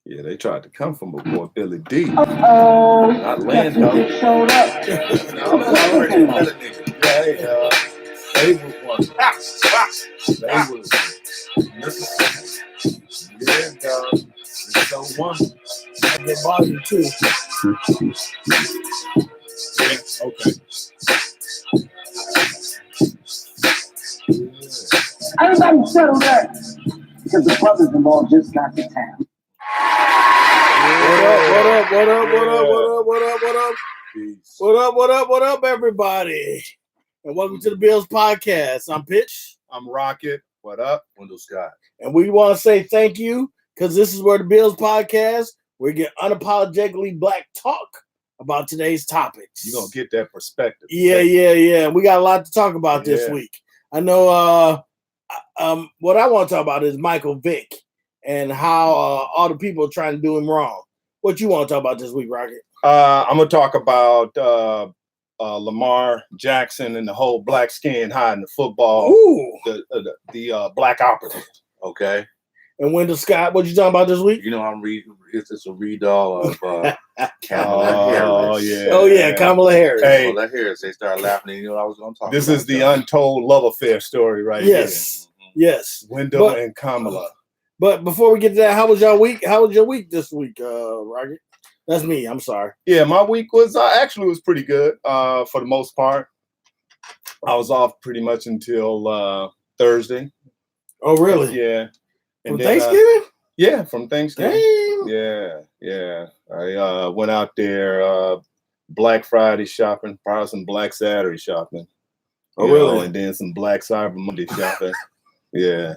Yeah, they tried to come from a boy Billy D. Oh, not Lando. Showed up. I'm already another nigga. Yeah, they was Mississippi. Yeah, dog. So one. The volume too. Yeah, okay. Everybody settle down. Because the brothers-in-law just got to town. What up, everybody? And welcome to the BILs Podcast. I'm Pitch. I'm Rocket. What up? Wendell Scott. And we want to say thank you because this is where the BILs Podcast, we get unapologetically black talk about today's topics. You're going to get that perspective. Yeah. We got a lot to talk about this week. I know what I want to talk about is Michael Vick and how all the people are trying to do him wrong. What you want to talk about this week, Rocket? I'm going to talk about Lamar Jackson and the whole black skin hiding the football. Ooh. The black operative. Okay. And Wendell Scott, what you talking about this week? You know, I'm reading. It's a read all of Kamala Harris. Oh yeah, Kamala Harris. Hey, Kamala Harris. They started laughing. And you know, I was going to talk. This about is the untold love affair story, right? Yes. Here. Yes. Wendell and Kamala. But before we get to that, how was your week? How was your week this week, Rocket? That's me. I'm sorry. Yeah, my week was actually was pretty good for the most part. I was off pretty much until Thursday. Oh, really? Yeah. From Thanksgiving? Yeah, from Thanksgiving. Damn. Yeah. I went out there Black Friday shopping, probably some Black Saturday shopping. Oh, really? And then some Black Cyber Monday shopping. Yeah.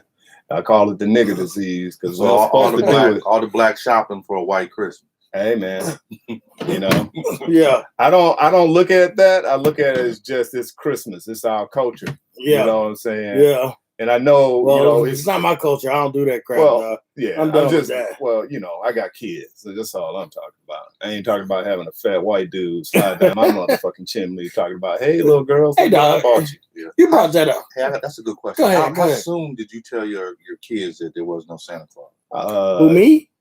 I call it the nigga disease because we're supposed to do it. All the black shopping for a white Christmas. Hey man, you know. Yeah. I don't look at that. I look at it as just it's Christmas. It's our culture. Yeah. You know what I'm saying? Yeah. And I know, well, you know, it's not my culture. I don't do that crap. Well, yeah, I'm done just with that. Well, you know, I got kids, so that's all I'm talking about. I ain't talking about having a fat white dude slide down my motherfucking chimney talking about, hey, little girl, hey, dog, I bought you. Yeah. You brought that up. Hey, that's a good question. Go ahead. How soon did you tell your kids that there was no Santa Claus? Who, me?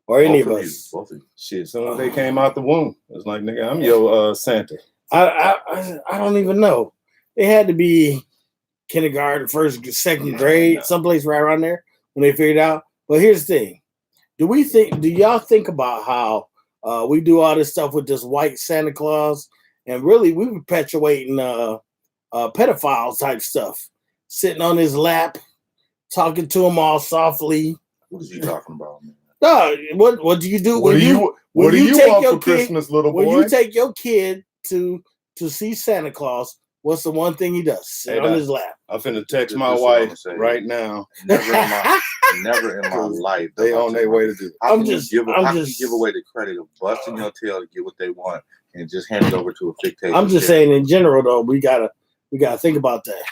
Or any of us? Both of you. Shit, as soon as they came out the womb, it's like, nigga, I'm your Santa. I don't even know. It had to be kindergarten, first, second grade, someplace right around there when they figured it out. But here's the thing. Do y'all think about how we do all this stuff with this white Santa Claus and really we perpetuating pedophile type stuff, sitting on his lap, talking to him all softly. What is you talking about, man? No, what do you do What do you want for Christmas, little boy? When you take your kid to see Santa Claus, what's the one thing he does? Sit on his lap. I'm finna text my wife right now. Never in my life. They on their way to do it. How can you give away the credit of busting your tail to get what they want and just hand it over to a fictitious? I'm just saying in general though, we gotta think about that.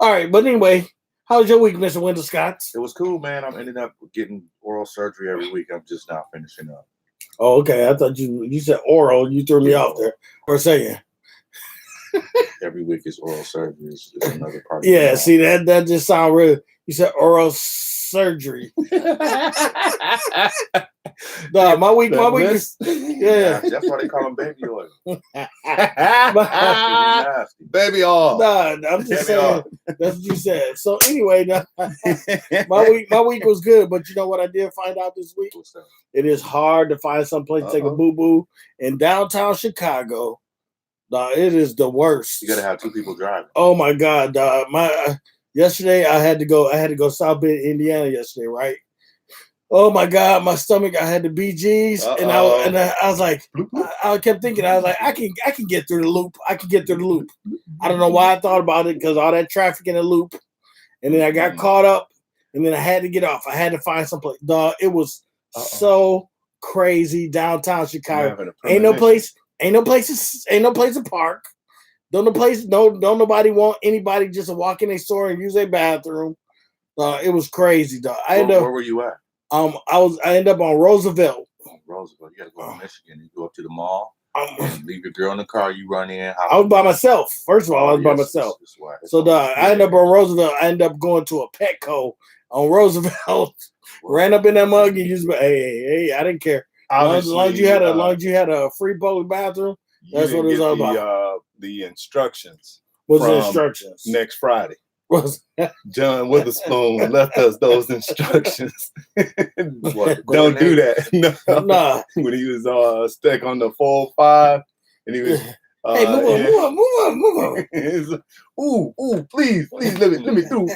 All right, but anyway, how was your week, Mr. Wendell Scott? It was cool, man. I'm ending up getting oral surgery every week. I'm just now finishing up. Oh, okay. I thought you said oral. You threw me off there for a second. Every week is oral surgery. Is another part. Yeah, see that just sound real. You said oral surgery. No, my week is that's why they call them baby oil. Baby oil. Nah, I'm just saying that's what you said. So anyway, my week was good, but you know what I did find out this week? It is hard to find some place to take a boo-boo in downtown Chicago. It is the worst. You gotta have two people driving. Oh my God, yesterday I had to go South Bend, Indiana yesterday, right? Oh my God, my stomach! I had the BGs, and I was like, I kept thinking, I was like, I can get through the loop. I can get through the loop. I don't know why I thought about it because all that traffic in the loop, and then I got caught up, and then I had to get off. I had to find some place. It was so crazy downtown Chicago. Ain't no place to park. Don't nobody want anybody just to walk in their store and use their bathroom. It was crazy, dog. Where were you at? I ended up on Roosevelt. Roosevelt, you gotta go to Michigan. You go up to the mall. Leave your girl in the car. You run in. I was by myself. First of all, I was by myself. So I ended up on Roosevelt. I ended up going to a Petco on Roosevelt. Ran up in that mug and used. Hey, I didn't care. As long as you had a free public bathroom, that's what it was all about. The instructions. What's the instructions? Next Friday. John Witherspoon left us those instructions. Don't do that. No. Nah. When he was stuck on the 405 and he was hey, move on. Ooh, please, let me through.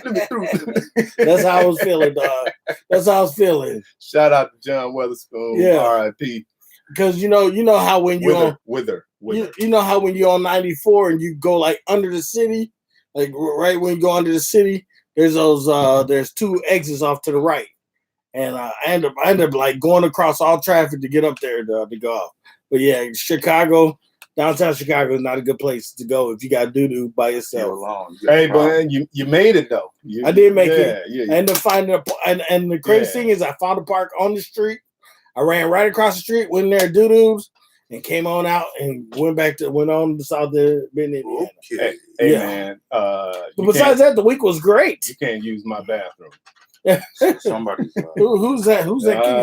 That's how I was feeling, dog. That's how I was feeling. Shout out to John Witherspoon, R.I.P. Because you know how when you're you know how when you're on 94 and you go like under the city, like right when you go under the city, there's those there's two exits off to the right, and I end up like going across all traffic to get up there to go out. But yeah, Chicago. Downtown Chicago is not a good place to go if you got doo-doo by yourself. Hey, but you made it though. I did make it. Yeah. I ended up finding and the crazy thing is I found a park on the street. I ran right across the street, went in there doo-doos, and came on out and went on to South Bend, Indiana. Okay. Hey man. But besides that, the week was great. You can't use my bathroom. Somebody's. Who's that? Who's that kid?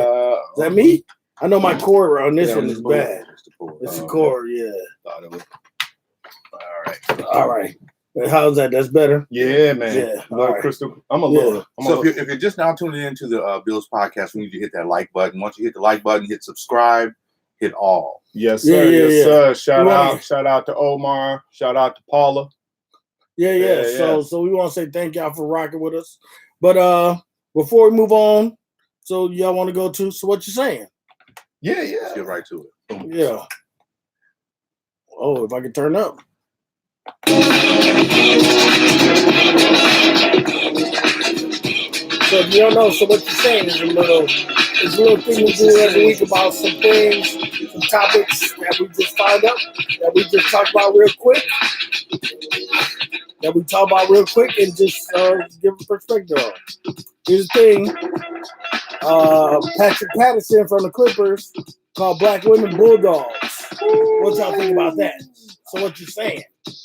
Is that me? I know my cord on this one is bad. It's a cord, yeah. Thought it was. All right. How's that? That's better? Yeah, man. Yeah. Right. Crystal. If you're just now tuning into the Bills podcast, we need you to hit that like button. Once you hit the like button, hit subscribe, hit all. Yes, sir. Sir. Shout out to Omar. Shout out to Paula. Yeah. So we want to say thank y'all for rocking with us. But before we move on, so y'all want to go to what you saying? Yeah. Let's get right to it. Yeah. Oh, if I could turn up. So if you don't know, so what you're saying is a little thing we do every week about some things, some topics that we just find out, that we just talk about real quick. And just give a perspective on. Here's the thing. Patrick Patterson from the Clippers called black women bulldogs. What y'all think about that? So what you saying?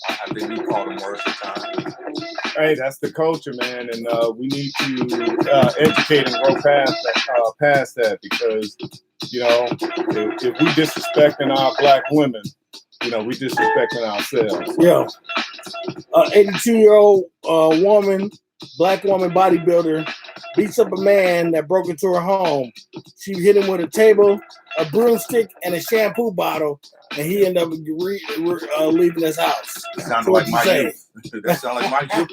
I think we called them worse at times. Hey, that's the culture, man, and we need to educate and grow past that because if we disrespecting our black women, we disrespecting ourselves. Yeah. 82-year-old black woman bodybuilder beats up a man that broke into her home. She hit him with a table, a broomstick, and a shampoo bottle, and he ended up leaving his house. Sounded like my youth. That sounded like my youth.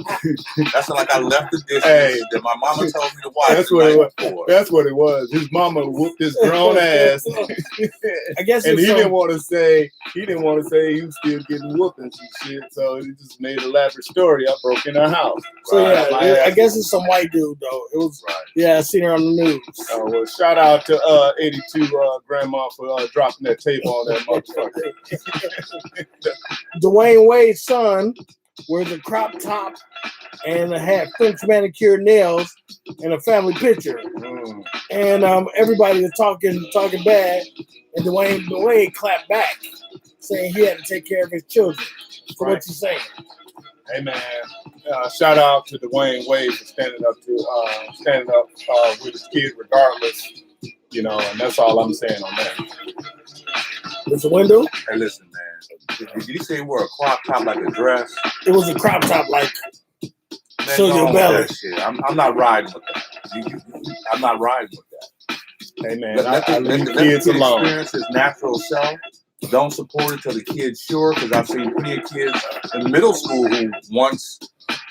That sounded like I left the dishes that my mama told me to watch. That's what it was. His mama whooped his grown ass. I guess, and he didn't want to say he was still getting whooped and some shit. So he just made an elaborate story. I broke in her house. So I guess it's some white dude though. It was I seen her on the news. Well, shout out to 82 grandma for dropping that tape on that motherfucker. Dwayne Wade's son wears a crop top and had French manicure nails in a family picture. And everybody was talking bad, and Dwayne Wade clapped back, saying he had to take care of his children. So what you saying? Hey man, shout out to Dwayne Wade for standing up with his kid regardless. And that's all I'm saying on that. There's a window? Hey, listen, man. Did you say he wore a crop top like a dress? It was a crop top like show your belly. I'm not riding with that. I'm not riding with that. Hey, man, I leave the kids alone. Experience his natural self. Don't support it till the kid's sure, because I've seen plenty of kids in middle school who once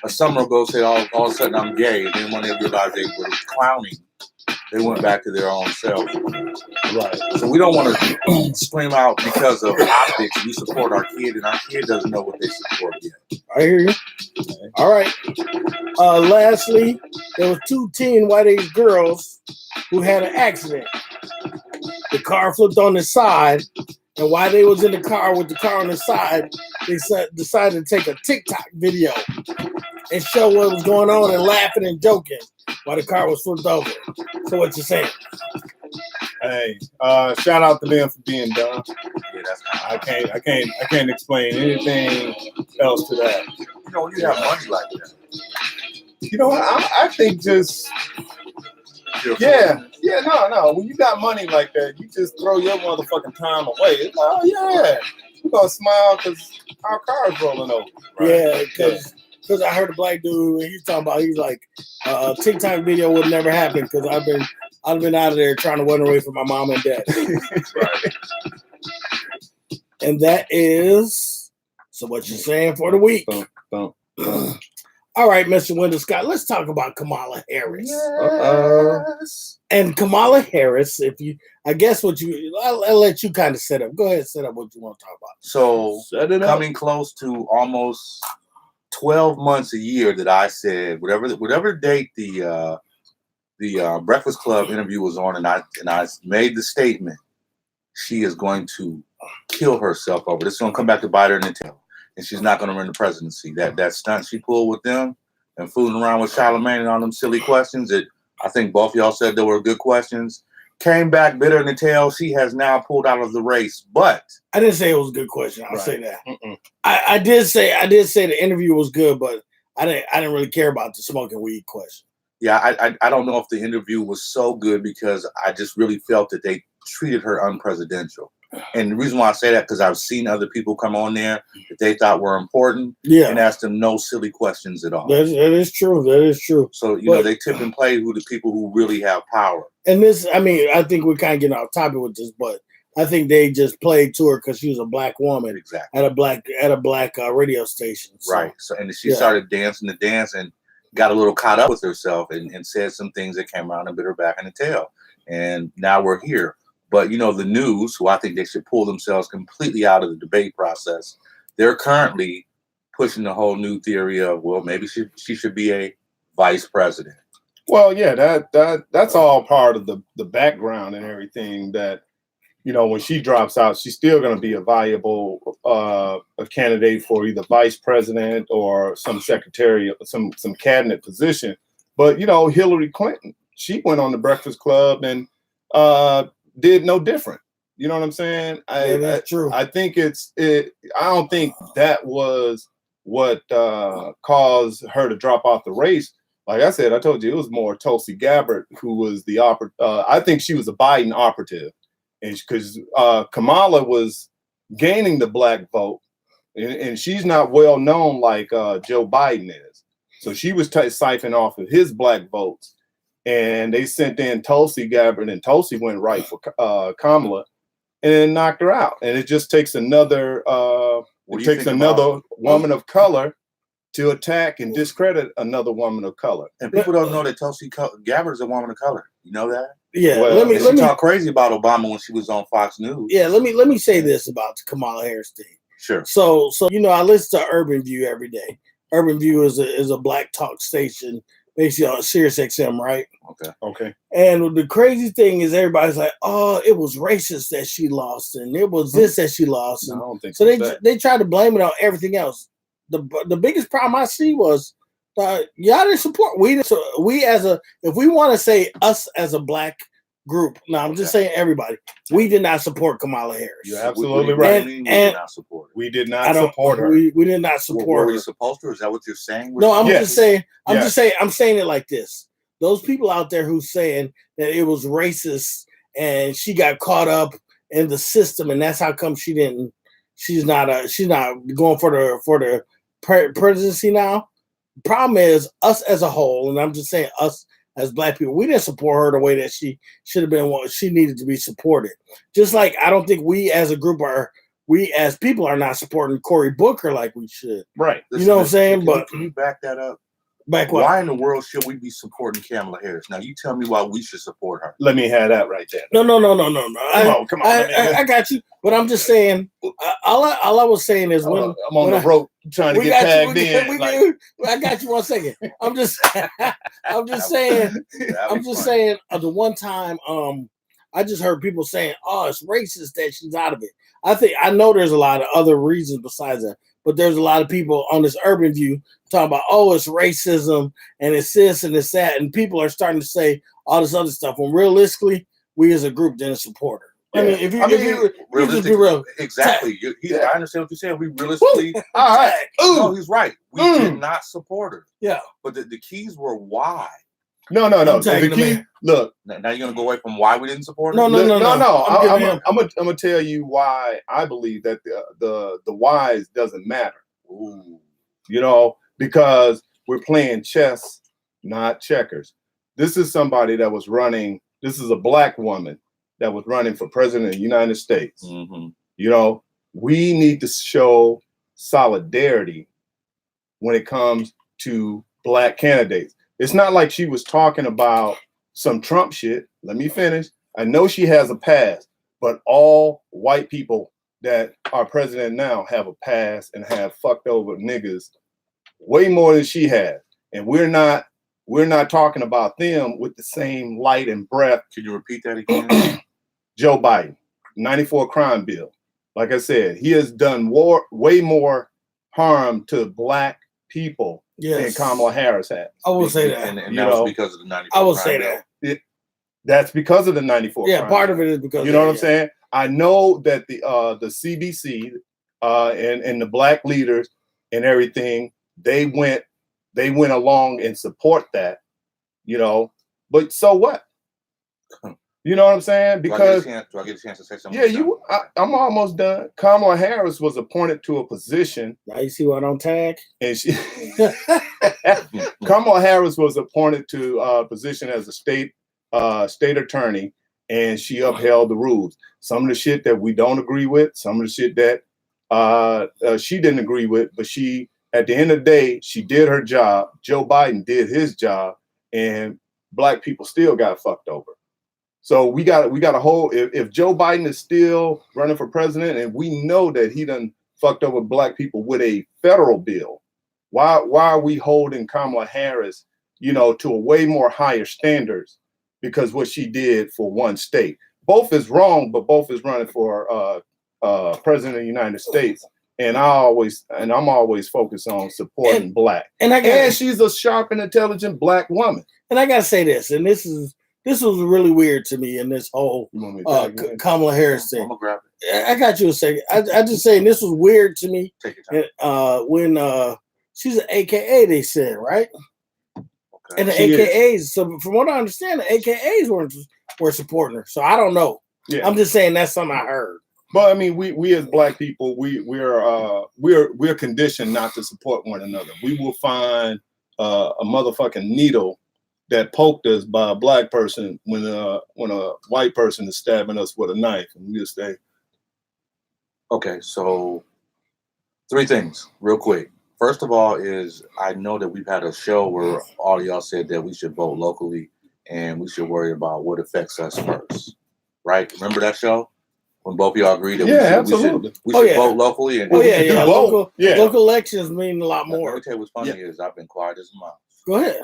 a summer ago said, all of a sudden I'm gay. And then when they realized they were clowning, they went back to their own self. Right. So we don't want to scream out because of optics. We support our kid, and our kid doesn't know what they support yet. I hear you. All right. Lastly, there were two teen white-aged girls who had an accident. The car flipped on the side, and while they was in the car with the car on the side, they decided to take a TikTok video and show what was going on and laughing and joking while the car was flipped over. So what you saying? Hey, shout out to them for being dumb. Yeah, that's kind of I can't explain anything else to that. You know, when you have money like that. You know what? I think just no. When you got money like that, you just throw your motherfucking time away. It's like, oh yeah, we're gonna smile because our car's rolling over. Right? Yeah, because I heard a black dude and he's talking about he's like a TikTok video would never happen because I've been out of there trying to run away from my mom and dad. Right. And that is so what you're saying for the week. All right, Mr. Wendell Scott, let's talk about Kamala Harris. Yes. And Kamala Harris, I'll let you kind of set up. Go ahead and set up what you want to talk about. So coming close to almost 12 months a year that I said whatever date the Breakfast Club interview was on, and I made the statement, she is going to kill herself over this. It's going to come back to bite her in the tail. And she's not going to run the presidency. That stunt she pulled with them and fooling around with Charlamagne and all them silly questions that I think both of y'all said they were good questions. Came back, bit her in the tail. She has now pulled out of the race. But I didn't say it was a good question. I'll say that. I did say the interview was good, but I didn't really care about the smoking weed question. Yeah, I don't know if the interview was so good because I just really felt that they treated her unpresidential. And the reason why I say that, because I've seen other people come on there that they thought were important and ask them no silly questions at all. That is true. That is true. So, you know, they tip and play who the people who really have power. And this, I mean, I think we're kind of getting off topic with this, but I think they just played to her because she was a black woman at a black radio station. So, right. So, and she started dancing the dance and got a little caught up with herself and said some things that came around and bit her back in the tail. And now we're here. But, you know, the news, who I think they should pull themselves completely out of the debate process, they're currently pushing the whole new theory of, well, maybe she should be a vice president. Well, yeah, that's all part of the background and everything that, you know, when she drops out, she's still going to be a viable a candidate for either vice president or some secretary, some cabinet position. But, you know, Hillary Clinton, she went on the Breakfast Club and did no different. You know what I'm saying? That's true. I think I don't think that was what caused her to drop off the race. Like I said, I told you it was more Tulsi Gabbard who was the I think she was a Biden operative, and because Kamala was gaining the black vote, and she's not well known like Joe Biden is, so she was siphoning off of his black votes. And they sent in Tulsi Gabbard, and Tulsi went right for Kamala, and then knocked her out. And it just takes another woman of color to attack and discredit another woman of color. And people don't know that Tulsi Gabbard is a woman of color. You know that? Yeah. Well, let me talk crazy about Obama when she was on Fox News. Yeah. Let me say this about the Kamala Harris thing. Sure. So you know, I listen to Urban View every day. Urban View is a black talk station. Basically on Sirius XM, right? Okay. And the crazy thing is everybody's like, oh, it was racist that she lost, and it was this that she lost. No, I don't think so. They tried to blame it on everything else. The biggest problem I see was y'all didn't support. If we want to say us as a black group, no, I'm just saying everybody. We did not support Kamala Harris. You're absolutely right. We did not support her. We did not support her. We did not support her. Were we supposed to? Is that what you're saying? No, I'm just saying. I'm saying it like this. Those people out there who's saying that it was racist and she got caught up in the system, and that's how come she's not going for the presidency now. The problem is us as a whole, and I'm just saying us as black people, we didn't support her the way that she should have been. What she needed to be supported. Just like I don't think we as a group we as people are not supporting Cory Booker like we should. Right. You know what I'm saying? But can you back that up? Why in the world should we be supporting Kamala Harris? Now you tell me why we should support her. Let me have that right there. No. Come on. I got you. But I'm just saying. All I was saying is when I'm on the rope trying to get tagged in. I got you 1 second. I'm just saying. The one time I just heard people saying, "Oh, it's racist that she's out of it." I know there's a lot of other reasons besides that. But there's a lot of people on this Urban View talking about, oh, it's racism and it's this and it's that. And people are starting to say all this other stuff when realistically, we as a group didn't support her. I mean, if you just be real, exactly. I understand what you're saying. We realistically, all right. No, he's right. We did not support her. Yeah, but the keys were why. No. The key, look. Now you're gonna go away from why we didn't support her. No. I'm gonna tell you why I believe that the whys doesn't matter. Ooh. You know, because we're playing chess, not checkers. This is somebody that was running. This is a black woman that was running for president of the United States. Mm-hmm. You know, we need to show solidarity when it comes to black candidates. It's not like she was talking about some Trump shit. Let me finish. I know she has a past, but all white people that are president now have a past and have fucked over niggas way more than she has. And we're not talking about them with the same light and breath. Can you repeat that again? Joe Biden, 94 crime bill. Like I said, he has done way more harm to black people than Kamala Harris has. I will say that. And that was because of the 94 I will crime say bill. that. That's because of the 94 Yeah, crime part bill. of it is because you know what I'm saying? I know that the CBC and the black leaders and everything, they went along and support that, you know. But so what? You know what I'm saying? Because do I get a chance to say something? Yeah, I'm almost done. Kamala Harris was appointed to a position. Now you see what I'm tag? And she Kamala Harris was appointed to a position as a state attorney, and she upheld the rules. Some of the shit that we don't agree with, some of the shit that she didn't agree with, but she, at the end of the day, she did her job. Joe Biden did his job, and black people still got fucked over. So we got a whole. If Joe Biden is still running for president, and we know that he done fucked over black people with a federal bill, why are we holding Kamala Harris, you know, to a way more higher standards because what she did for one state? Both is wrong, but both is running for president of the United States. And I'm always focused on supporting black. And she's a sharp and intelligent black woman. And I gotta say this, and this was really weird to me in this whole Kamala Harris thing. I'm gonna grab it. I got you a second. I just saying this was weird to me. Take your time. When she's an AKA, they said, right? Okay. And the AKAs, so from what I understand, the AKAs were supporting her. So I don't know. Yeah. I'm just saying that's something I heard. But I mean, we as black people, we're conditioned not to support one another. We will find a motherfucking needle that poked us by a black person when a white person is stabbing us with a knife, and we just say, okay. So 3 things, real quick. First of all, is I know that we've had a show where all of y'all said that we should vote locally and we should worry about what affects us first, right? Remember that show? When both of y'all agreed that we should vote locally. And local elections mean a lot more. Let me tell you what's funny is I've been quiet as a mouse. Go ahead.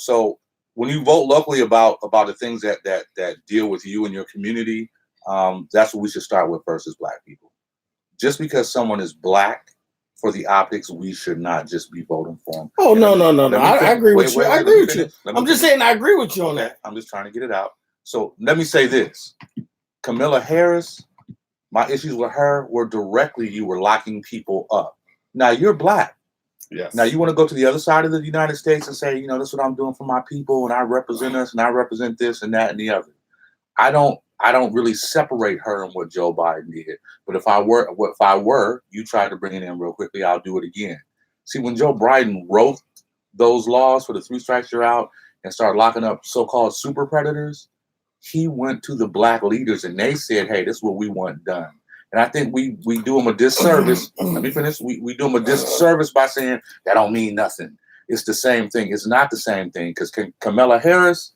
So when you vote locally about the things that deal with you and your community, that's what we should start with first as black people. Just because someone is black, for the optics, we should not just be voting for them. Oh, no. I agree with you. I agree with you. I'm just saying I agree with you on that. I'm just trying to get it out. So let me say this. Kamala Harris, my issues with her were directly you were locking people up. Now, you're black. Yes. Now, you want to go to the other side of the United States and say, you know, this is what I'm doing for my people, and I represent us, and I represent this and that and the other. I don't really separate her and what Joe Biden did. But if I were, you tried to bring it in real quickly, I'll do it again. See, when Joe Biden wrote those laws for the 3 strikes you're out and started locking up so-called super predators, he went to the black leaders and they said, hey, this is what we want done. And I think we do them a disservice. Let me finish. We do them a disservice by saying that don't mean nothing. It's the same thing. It's not the same thing because Kamala Harris,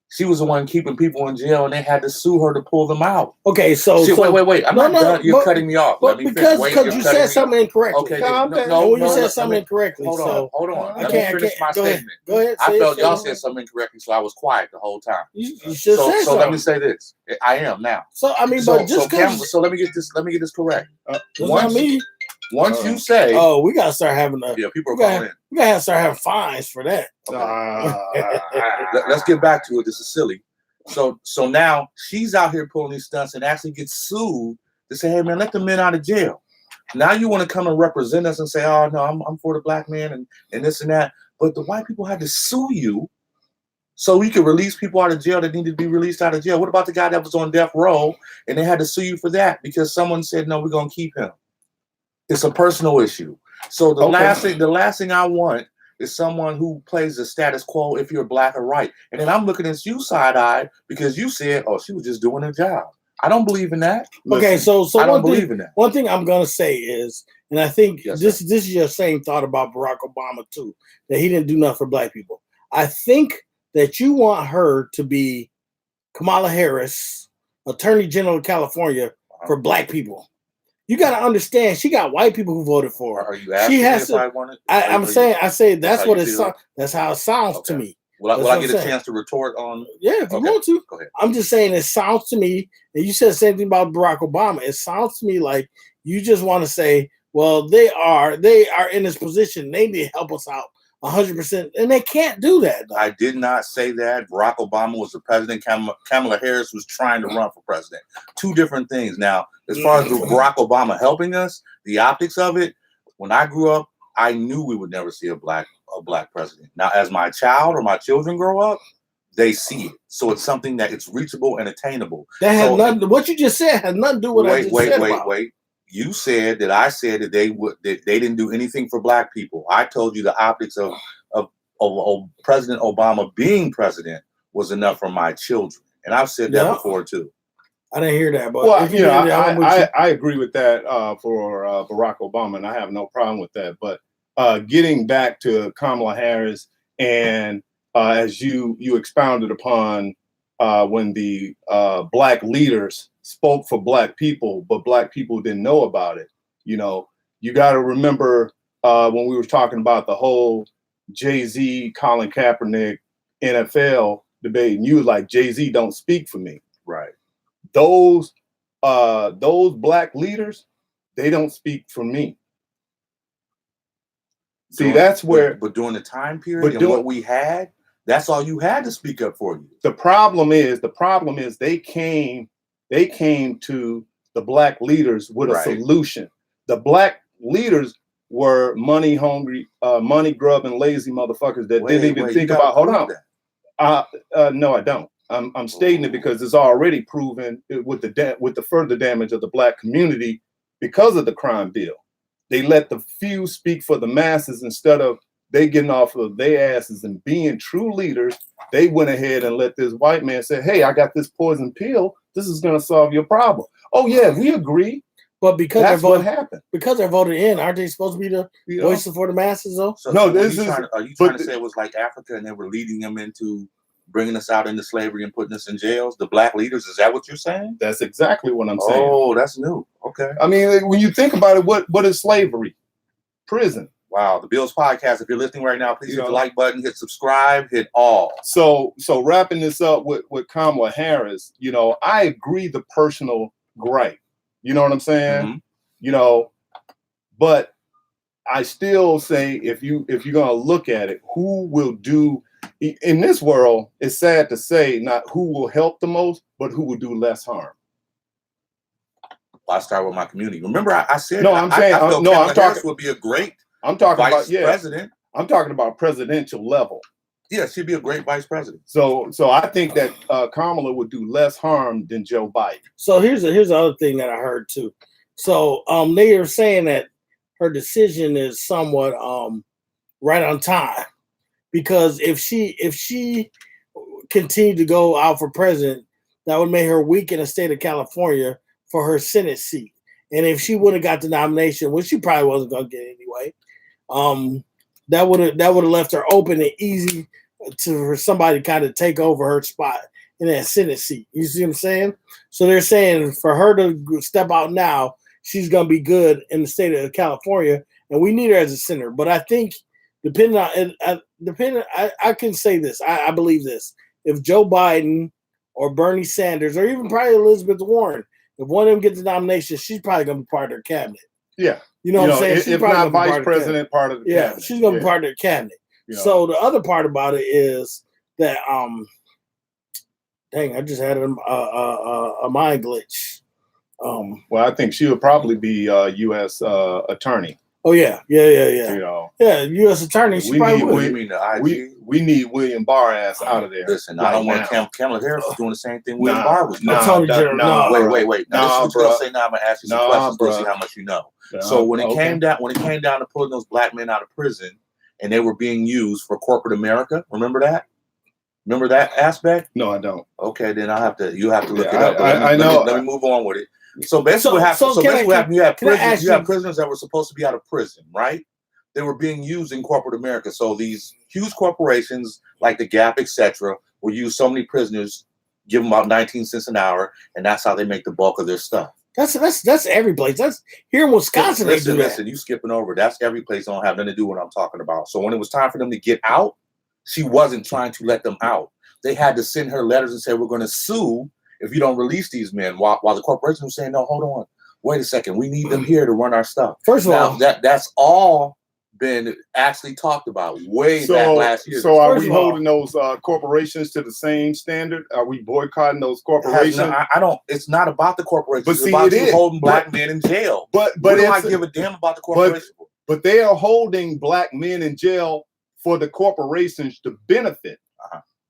she was the one keeping people in jail and they had to sue her to pull them out. Okay, so wait. I'm not done. You're cutting me off. But because you said something incorrectly. Okay, you said something incorrectly. Hold on. Let me finish my statement. Go ahead. I felt y'all said something incorrectly, so I was quiet the whole time. You should say so let me say this. I am now. So I mean, but just because. So let me get this correct. Once you say, we gotta start having people are calling in. We gotta start having fines for that. Let's get back to it. This is silly. So now she's out here pulling these stunts and actually gets sued to say, hey man, let the men out of jail. Now you want to come and represent us and say, oh no, I'm for the black man and this and that. But the white people had to sue you so we could release people out of jail that needed to be released out of jail. What about the guy that was on death row and they had to sue you for that because someone said, no, we're going to keep him. It's a personal issue. So the last thing I want is someone who plays the status quo if you're black or white. And then I'm looking at you side-eyed because you said, oh, she was just doing her job. I don't believe in that. Okay, so I don't believe in that. One thing I'm gonna say is, and I think Yes, this is your same thought about Barack Obama too, that he didn't do nothing for black people. I think that you want her to be Kamala Harris, Attorney General of California for black people. You got to understand, she got white people who voted for her. Are you asking me if I want it? I say that's what it sounds. That's how it sounds to me. Will I get a chance to retort on? Yeah, if you want to. Go ahead. I'm just saying it sounds to me, and you said the same thing about Barack Obama. It sounds to me like you just want to say, well, they are in this position. They need to help us out 100%, and they can't do that. Though. I did not say that. Barack Obama was the president. Kamala Harris was trying to run for president. Two different things. Now, as far as Barack Obama helping us, the optics of it, when I grew up, I knew we would never see a black president. Now, as my child or my children grow up, they see it. So it's something that it's reachable and attainable. That has nothing. What you just said has nothing to do with what I just said. Wait. You said that I said that they didn't do anything for black people. I told you the optics of President Obama being president was enough for my children, and I've said that before too. I didn't hear that, but I agree with that for Barack Obama, and I have no problem with that. But getting back to Kamala Harris, and as you expounded upon when the black leaders spoke for black people, but black people didn't know about it. You know, you got to remember when we were talking about the whole Jay-Z, Colin Kaepernick, NFL debate, and you was like, Jay-Z don't speak for me. Right. Those black leaders, they don't speak for me. See, that's where. But during the time period and what we had, that's all you had to speak up for you. The problem is they came to the black leaders with a solution. The black leaders were money hungry, money grubbing, lazy motherfuckers that didn't even think about. Hold on. No, I don't. I'm stating it because it's already proven with the further damage of the black community because of the crime bill. They let the few speak for the masses instead of they getting off of their asses and being true leaders. They went ahead and let this white man say, "Hey, I got this poison pill. This is going to solve your problem." Oh yeah, we agree. But because that's what happened. Because they're voted in, aren't they supposed to be the voices for the masses, though? So no, are you trying to say it was like Africa and they were leading them into bringing us out into slavery and putting us in jails? The black leaders, is that what you're saying? That's exactly what I'm saying. Oh, that's new. Okay. I mean, when you think about it, what is slavery? Prison. Wow. The BILs Podcast. If you're listening right now, please hit the like button, hit subscribe, hit all. So wrapping this up with Kamala Harris, I agree the personal gripe. You know what I'm saying? Mm-hmm. But I still say if you're gonna look at it, who will do in this world, it's sad to say not who will help the most, but who will do less harm. Well, I start with my community. Remember, I said no. I'm saying I'm talking. Would be a great. I'm talking vice about president. I'm talking about presidential level. Yeah, she'd be a great vice president. So I think that Kamala would do less harm than Joe Biden. So here's the other thing that I heard too. So they are saying that her decision is somewhat right on time, because if she continued to go out for president, that would make her weak in the state of California for her Senate seat. And if she would have got the nomination, which she probably wasn't going to get anyway, that would have left her open and easy for somebody to kind of take over her spot in that Senate seat. You see what I'm saying? So they're saying for her to step out now, she's going to be good in the state of California, and we need her as a senator. But I think I can say this. I believe this. If Joe Biden or Bernie Sanders or even probably Elizabeth Warren, if one of them gets the nomination, she's probably going to be part of their cabinet. Yeah. You know what I'm saying? She's if not vice president, part of the cabinet. She's going to be part of their cabinet. So the other part about it is that Dang, I just had a mind glitch. Well, I think she would probably be U.S. Attorney. Oh yeah. You know, U.S. Attorney. She probably would. You mean the IG? We need William Barr ass out of there. Listen, right I don't now. want Kamala Harris doing the same thing William Barr was doing. Wait. Now, this is what you're gonna say. Now I'm gonna ask you some questions to see how much you know. So when it came down to pulling those black men out of prison, and they were being used for corporate America, remember that? Remember that aspect? No, I don't. Okay, then you have to look it up. I know. Let me move on with it. So basically, what happened? You have prisoners that were supposed to be out of prison, right? They were being used in corporate America. So these huge corporations like the Gap, etc., will use so many prisoners, give them about 19 cents an hour, and that's how they make the bulk of their stuff. That's every place. That's here in Wisconsin. Listen, you skipping over. That's every place. Don't have nothing to do with what I'm talking about. So when it was time for them to get out, she wasn't trying to let them out. They had to send her letters and say, we're going to sue if you don't release these men, while the corporation was saying, no, hold on, wait a second, we need them here to run our stuff. First of all, that's all been actually talked about back last year. So are we holding those corporations to the same standard? Are we boycotting those corporations? I don't. It's not about the corporations. But it's about you holding black men in jail. But do I give a damn about the corporation? But they are holding black men in jail for the corporations to benefit.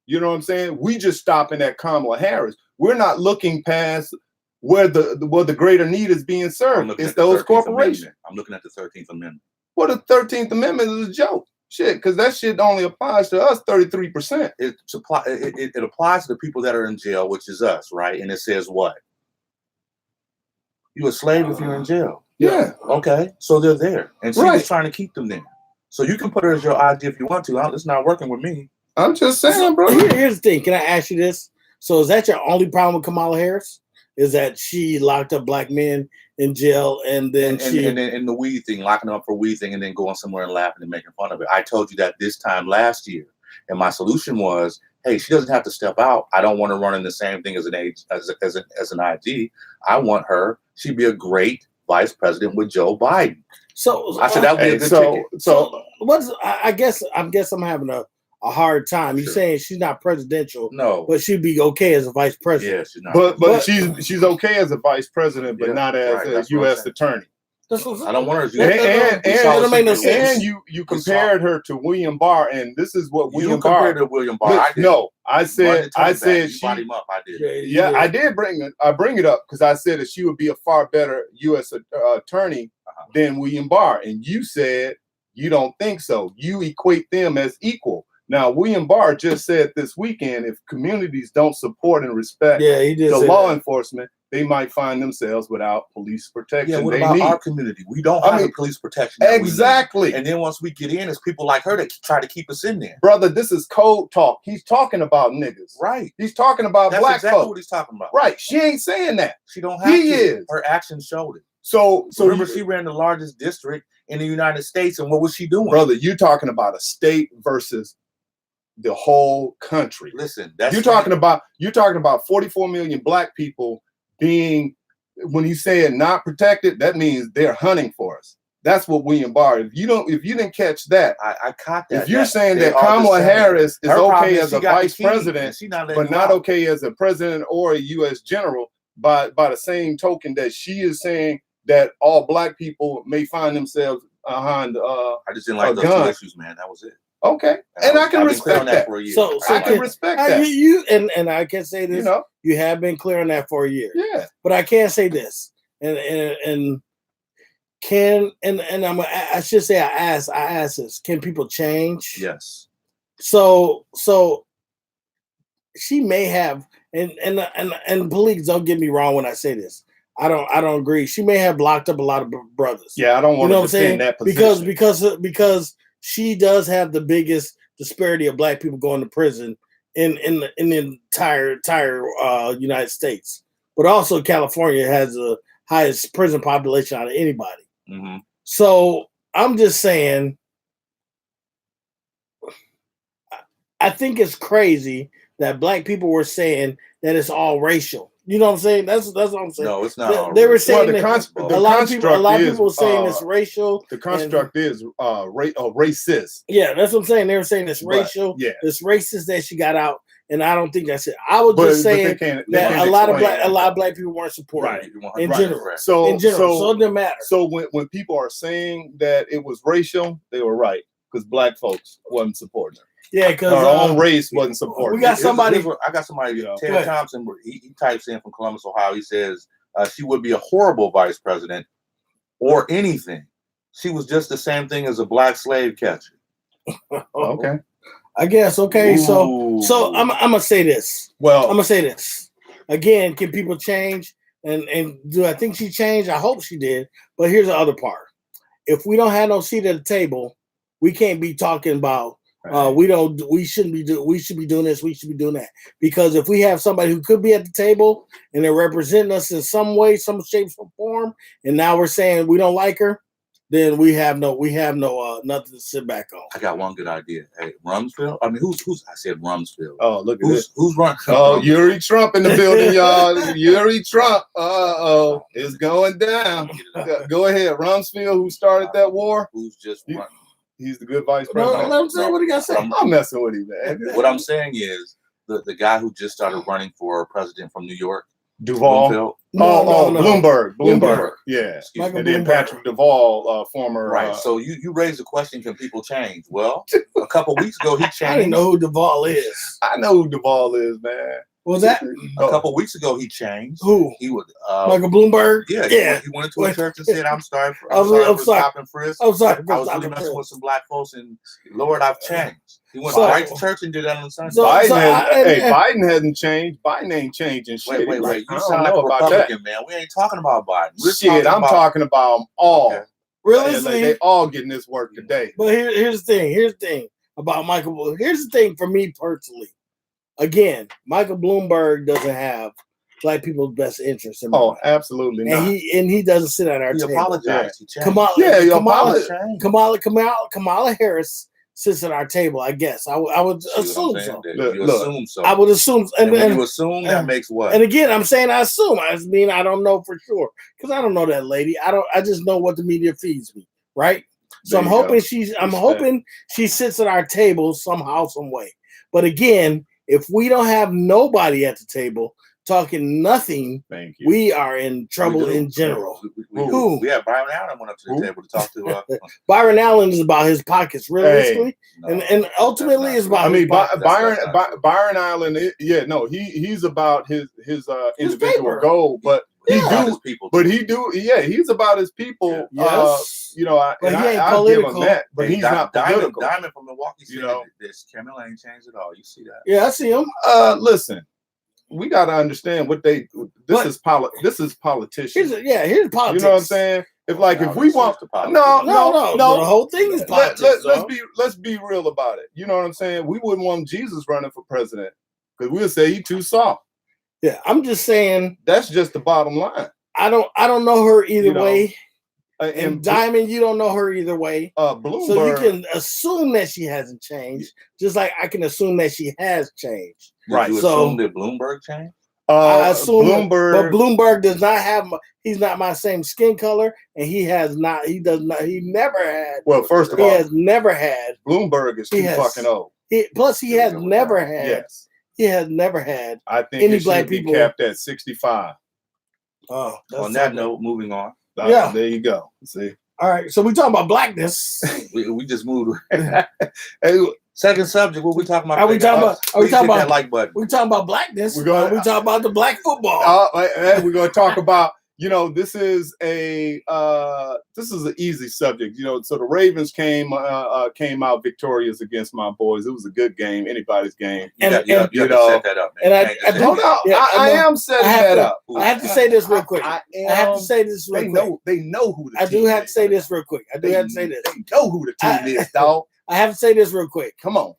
You know what I'm saying? We just stopping at Kamala Harris. We're not looking past where the greater need is being served. It's those corporations. I'm looking at the 13th Amendment. Well, the 13th Amendment is a joke. Shit, because that shit only applies to us 33%. It applies to the people that are in jail, which is us, right? And it says what? You're a slave if you're in jail. Yeah. Okay. So they're there. And she was trying to keep them there. So you can put her as your ID if you want to. It's not working with me. I'm just saying, bro. Here's the thing. Can I ask you this? So is that your only problem with Kamala Harris? Is that she locked up black men in jail and then and the weed thing, locking them up for weed thing and then going somewhere and laughing and making fun of it? I told you that this time last year. And my solution was, hey, she doesn't have to step out. I don't want her running the same thing as an IG. I want her. She'd be a great vice president with Joe Biden. So I said that would be a good ticket. So what's I guess I'm having a hard time. You're saying she's not presidential, no, but she'd be okay as a vice president. Yeah, she's not. But she's okay as a vice president, but not as a U.S. attorney. I don't want her to do that. That make no sense. And you compared her to William Barr, and this is what William Barr. Compared to William Barr. I said she brought him up. I did. Yeah, I did bring it up because I said that she would be a far better U.S. attorney than William Barr, and you said you don't think so. You equate them as equal. Now, William Barr just said this weekend, if communities don't support and respect the law enforcement, they might find themselves without police protection. Yeah, what about our community? We don't have the police protection. Exactly. And then once we get in, it's people like her that try to keep us in there. Brother, this is code talk. He's talking about niggas. Right. He's talking about black exactly folks. What he's talking about. Right. She ain't saying that. She don't have to. He is. Her actions showed it. So remember, she ran the largest district in the United States, and what was she doing? Brother, you're talking about a state versus the whole country. Listen, you're talking about 44 million black people being, when you say it not protected, that means they're hunting for us. That's what William Barr. If you didn't catch that, I caught that. If you're saying that Kamala Harris is okay as a vice president, but not okay as a president or a U.S. general, by the same token that she is saying that all black people may find themselves behind I just didn't like those two issues, man. That was it. Okay, and I can respect that. So I can respect that. You and I can say this. You have been clear on that for a year. Yeah, but I can't say this, and I should say I ask this: can people change? Yes. So she may have, and please don't get me wrong when I say this. I don't agree. She may have locked up a lot of brothers. Yeah, I don't want to defend that position because she does have the biggest disparity of black people going to prison in the entire United States. But also California has the highest prison population out of anybody. Mm-hmm. So I'm just saying, I think it's crazy that black people were saying that it's all racial. You know what I'm saying? That's what I'm saying. No, it's not. They were saying a lot of people were saying it's racial. The construct is racist. Yeah, that's what I'm saying. They were saying it's racial. Yeah, it's racist that she got out and I don't think that's it. I was just saying that a lot of black people weren't supporting it in general. So it doesn't matter. So when people are saying that it was racial, they were right because black folks wasn't supporting it. Yeah, because our own race wasn't supporting. We got somebody. I got somebody. Ted Thompson. He types in from Columbus, Ohio. He says she would be a horrible vice president or anything. She was just the same thing as a black slave catcher. Okay. I guess. Okay. Ooh. So I'm gonna say this. Well, I'm gonna say this again. Can people change? And do I think she changed? I hope she did. But here's the other part. If we don't have no seat at the table, we can't be talking about. We should be doing this. We should be doing that. Because if we have somebody who could be at the table and they're representing us in some way, some shape, some form, and now we're saying we don't like her, then we have no nothing to sit back on. I got one good idea. Hey, Rumsfeld. I mean, who's? I said Rumsfeld. Oh, look at this. Who's running? Oh, Yuri Trump in the building, y'all. Yuri Trump. It's going down. Go ahead, Rumsfeld, who started that war. Who's just running? He's the good vice president. Let him say what he got to say. I'm messing with him, man. What I'm saying is the guy who just started running for president from New York, Duval. Bloomberg. Bloomberg. Yeah. And then Patrick Duval, former. Right. So you raised the question: can people change? Well, a couple weeks ago he changed. I didn't know who Duval is. I know who Duval is, man. What was that? A couple weeks ago he changed. Who? He was Michael Bloomberg. Yeah. He went into a church and said, "I'm sorry for stopping frisk. I'm sorry. I was really messing with some black folks, and Lord, I've changed." He went right to church and did that on Sunday. Biden hasn't changed. Biden ain't changing shit. Wait. You sound like a Republican, man. We ain't talking about Biden. I'm talking about them all. Okay. Realistically, they all getting this work today. But here's the thing about Michael. Here's the thing for me personally. Again, Michael Bloomberg doesn't have black people's best interests in mind. Oh, absolutely not. And he doesn't sit at our table. He apologized. Kamala Harris sits at our table. I guess I would assume so. You assume so. I would assume, and when you assume, that makes what? And again, I'm saying I assume. I mean, I don't know for sure because I don't know that lady. I just know what the media feeds me, right? So I'm hoping she sits at our table somehow, some way. But again, if we don't have nobody at the table talking nothing, we are in trouble in general. We have Byron Allen went up to the table to talk to. Byron Allen is about his pockets, realistically, and ultimately is about. I mean, Byron Allen. He's about his individual goal, but. He's about his people. Yes. But he ain't political. That, but he's not political. Diamond from Milwaukee said this. Camilla ain't changed at all. You see that? Yeah, I see him. Listen, we got to understand what this is politicians. Here's politics. You know what I'm saying? If we want no, the whole thing is politics. Let's be real about it. You know what I'm saying? We wouldn't want Jesus running for president because we'll say he's too soft. Yeah, I'm just saying. That's just the bottom line. I don't know her either way. And Diamond, you don't know her either way. Bloomberg. So you can assume that she hasn't changed, just like I can assume that she has changed. Right. You assume that Bloomberg changed? I assume Bloomberg, but Bloomberg does not have. He's not my same skin color, and he has not. He does not. He never had. Well, first of all, he has never had. Bloomberg is too fucking old. Plus, he has never had. Yes. He has never had. I think any it black should be people capped at 65. Oh, on that note, moving on. Yeah, there you go. See. All right, so we talking about blackness. we just moved. Hey, second subject. What we talking about? Are we talking about that like button? We talking about blackness. We talking about the black football. We're going to talk about. This is an easy subject. So the Ravens came out victorious against my boys. It was a good game, anybody's game. You have to set that up, man. I am setting that up. I have to say this real quick. They know who the I do have to say this real quick. They know who the team is, dog. I have to say this real quick. Come on.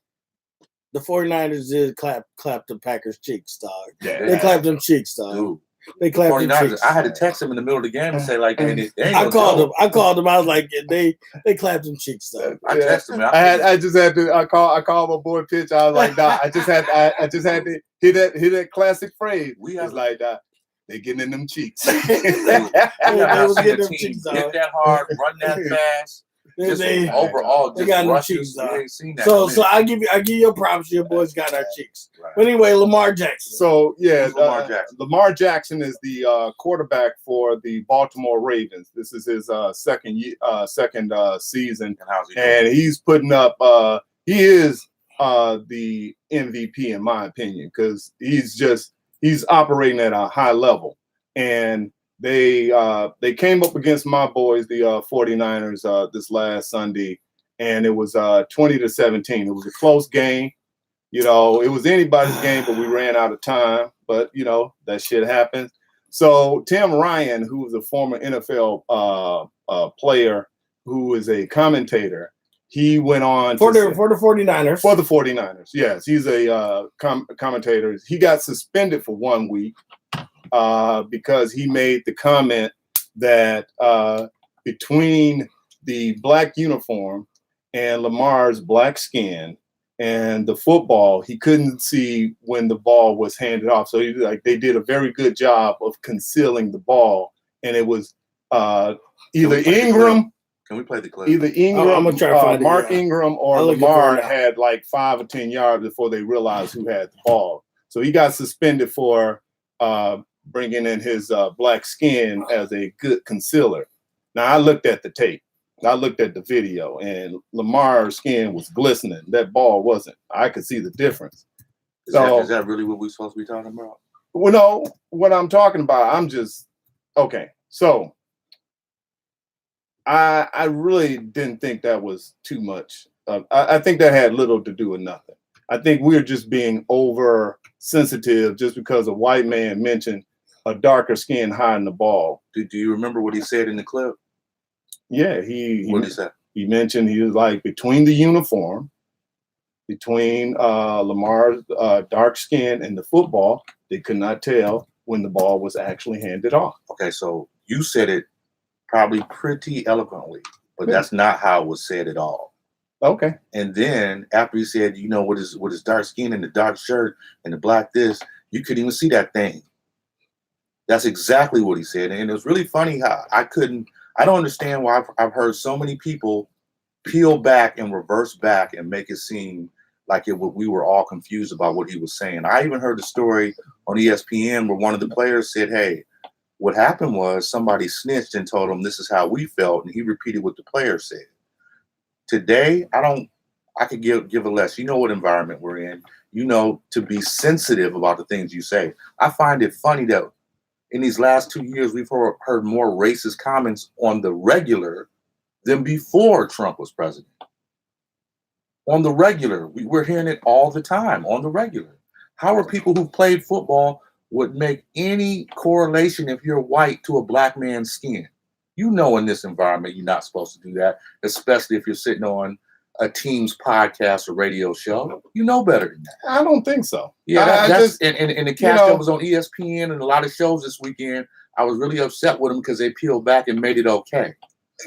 The 49ers did clap the Packers' cheeks, dog. Yeah. They clapped them cheeks, dog. Dude. They clapped them cheeks. I had to text him in the middle of the game and say, like, I called them. I was like, they clapped them cheeks, dog. I texted him. I called my boy Pitch. I was like, nah, I just had to hear that classic phrase. It's like that. They getting in them cheeks. They was getting them cheeks, dog. Hit that hard, run that fast. overall, they just got new rushes. cheeks. We ain't seen that. So I give you your props. Your boys got our cheeks. Right. But anyway, Lamar Jackson. So yeah, Who's Lamar Jackson? Lamar Jackson is the quarterback for the Baltimore Ravens. This is his second season, And how's he doing? and he's putting up. He is the MVP in my opinion because he's operating at a high level, and they came up against my boys, the 49ers, this last Sunday, and it was 20-17. It was a close game. You know, it was anybody's game, but we ran out of time. But, you know, that shit happens. So Tim Ryan, who was a former NFL player, who is a commentator, he went on for the 49ers. For the 49ers, yes. He's a commentator. He got suspended for 1 week because he made the comment that between the black uniform and Lamar's black skin and the football, he couldn't see when the ball was handed off. So they did a very good job of concealing the ball, and it was either Ingram. Can we play the clip? Either Ingram, I'm gonna try to find Mark Ingram, or Lamar Lamar had like 5 or 10 yards before they realized who had the ball. So he got suspended for bringing in his black skin as a good concealer. Now I looked at the tape. I looked at the video, and Lamar's skin was glistening. That ball wasn't. I could see the difference. Is that really what we're supposed to be talking about? Well, no, what I'm talking about, okay. So I really didn't think that was too much. I think that had little to do with nothing. I think we're just being oversensitive just because a white man mentioned a darker skin hiding the ball. Do you remember what he said in the clip? Yeah, What did he say? He mentioned he was like between the uniform, between Lamar's dark skin and the football, they could not tell when the ball was actually handed off. Okay, so you said it probably pretty eloquently, but that's not how it was said at all. Okay. And then after he said, you know, with his dark skin and the dark shirt and the black this, you couldn't even see that thing. That's exactly what he said. And it was really funny how I don't understand why I've heard so many people peel back and reverse back and make it seem like we were all confused about what he was saying. I even heard the story on ESPN where one of the players said, hey, what happened was somebody snitched and told him this is how we felt, and he repeated what the player said. Today, I could give a less. You know what environment we're in. You know, to be sensitive about the things you say. I find it funny that in these last 2 years, we've heard more racist comments on the regular than before Trump was president. On the regular, we're hearing it all the time, on the regular. How are people who played football would make any correlation if you're white to a black man's skin? You know, in this environment, you're not supposed to do that, especially if you're sitting on a team's podcast or radio show. You know better than that. I don't think so. Yeah, that's and the cast that was on ESPN and a lot of shows this weekend, I was really upset with them because they peeled back and made it okay.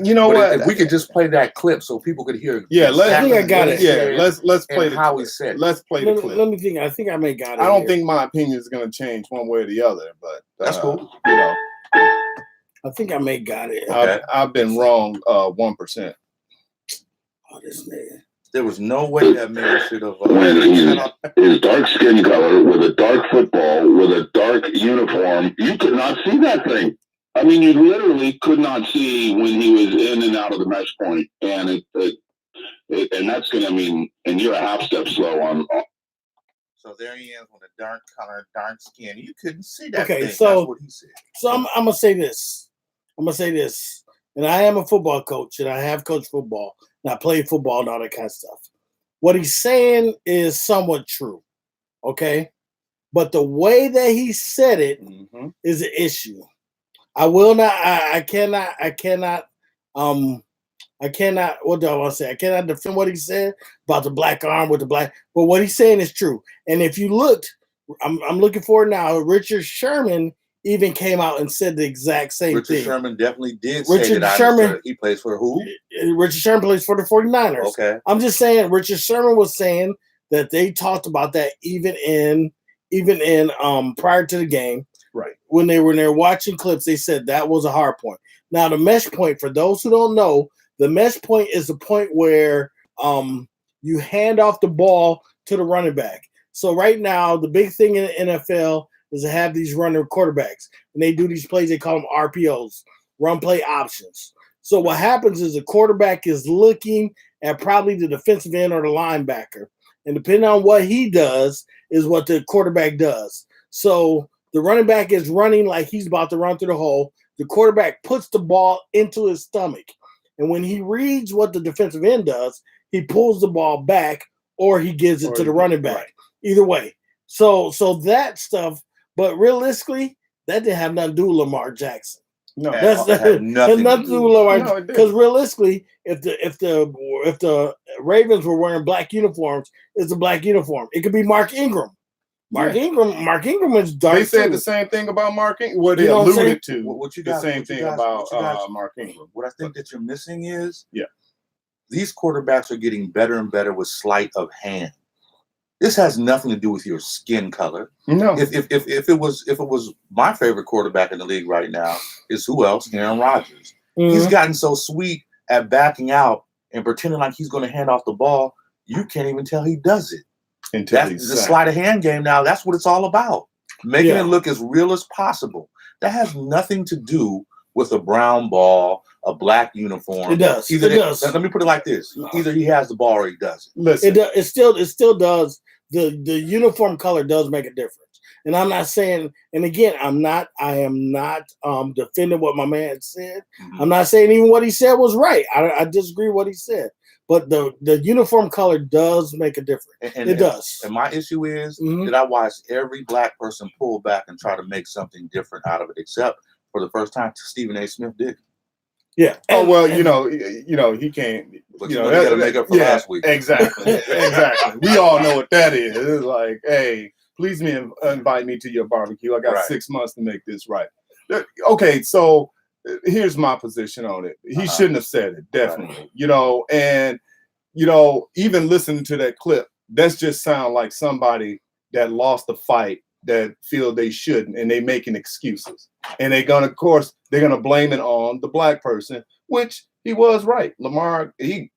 You know what? If we could just play that clip so people could hear. Yeah, I think I got it. Yeah, let's play how he said it. Let's play the clip. Let me think. I think I may got it. I don't think my opinion is going to change one way or the other, but that's cool. You know, I think I may got it. Okay. I've been wrong 1%. Oh, this nigga. There was no way that man should have. His dark skin color with a dark football with a dark uniform, you could not see that thing. I mean, you literally could not see when he was in and out of the mesh point, and and that's gonna mean, and you're a half step slow on. So there he is with a dark color, dark skin. You couldn't see that. Okay, thing. so That's what he said. So I'm gonna say this. And I am a football coach, and I have coached football, and I played football and all that kind of stuff. What he's saying is somewhat true, okay? But the way that he said it is an issue. I will not. I cannot. What do I want to say? I cannot defend what he said about the black arm with the black. But what he's saying is true. And if you looked, I'm looking for it now. Richard Sherman even came out and said the exact same thing. Richard Sherman definitely did Richard say Sherman, he plays for who? Richard Sherman plays for the 49ers. Okay. I'm just saying Richard Sherman was saying that they talked about that even in prior to the game. Right. When they were watching clips, they said that was a hard point. Now, the mesh point, for those who don't know, The mesh point is the point where you hand off the ball to the running back. So right now, the big thing in the NFL is to have these running quarterbacks. And they do these plays, they call them RPOs, run play options. So what happens is the quarterback is looking at probably the defensive end or the linebacker. And depending on what he does is what the quarterback does. So the running back is running like he's about to run through the hole. The quarterback puts the ball into his stomach. And when he reads what the defensive end does, he pulls the ball back or he gives it to the running back. Right. Either way. So that stuff, but realistically, that didn't have nothing to do with Lamar Jackson. No, that had nothing to do with Lamar Jackson. Because realistically, if the Ravens were wearing black uniforms, it's a black uniform. It could be Mark Ingram. Mark Ingram is dark. They said the same thing about Mark Ingram. What they alluded to the same thing about Mark Ingram. What I think that you're missing is these quarterbacks are getting better and better with sleight of hand. This has nothing to do with your skin color. No. If it was my favorite quarterback in the league right now, is who else? Aaron Rodgers. Mm-hmm. He's gotten so sweet at backing out and pretending like he's going to hand off the ball. You can't even tell he does it. That's the sleight of hand game now. That's what it's all about. Making it look as real as possible. That has nothing to do with a brown ball, a black uniform. It does. It does. Let me put it like this: either he has the ball or he doesn't. Listen, it still does. The uniform color does make a difference. And I'm not saying, and again, I am not defending what my man said. Mm-hmm. I'm not saying even what he said was right. I disagree with what he said. But the uniform color does make a difference. It does. And my issue is that I watched every black person pull back and try to make something different out of it, except for the first time Stephen A. Smith did. Yeah. You know, he can't. But you got to make up for last week. Exactly. Exactly. We all know what that is. It's like, hey, please invite me to your barbecue. I got 6 months to make this right. Okay, so here's my position on it. He shouldn't have said it, definitely. Right. You know, and even listening to that clip, that's just sound like somebody that lost the fight that feel they shouldn't, and they making excuses. And they're gonna blame it on the black person, which he was right. Lamar, he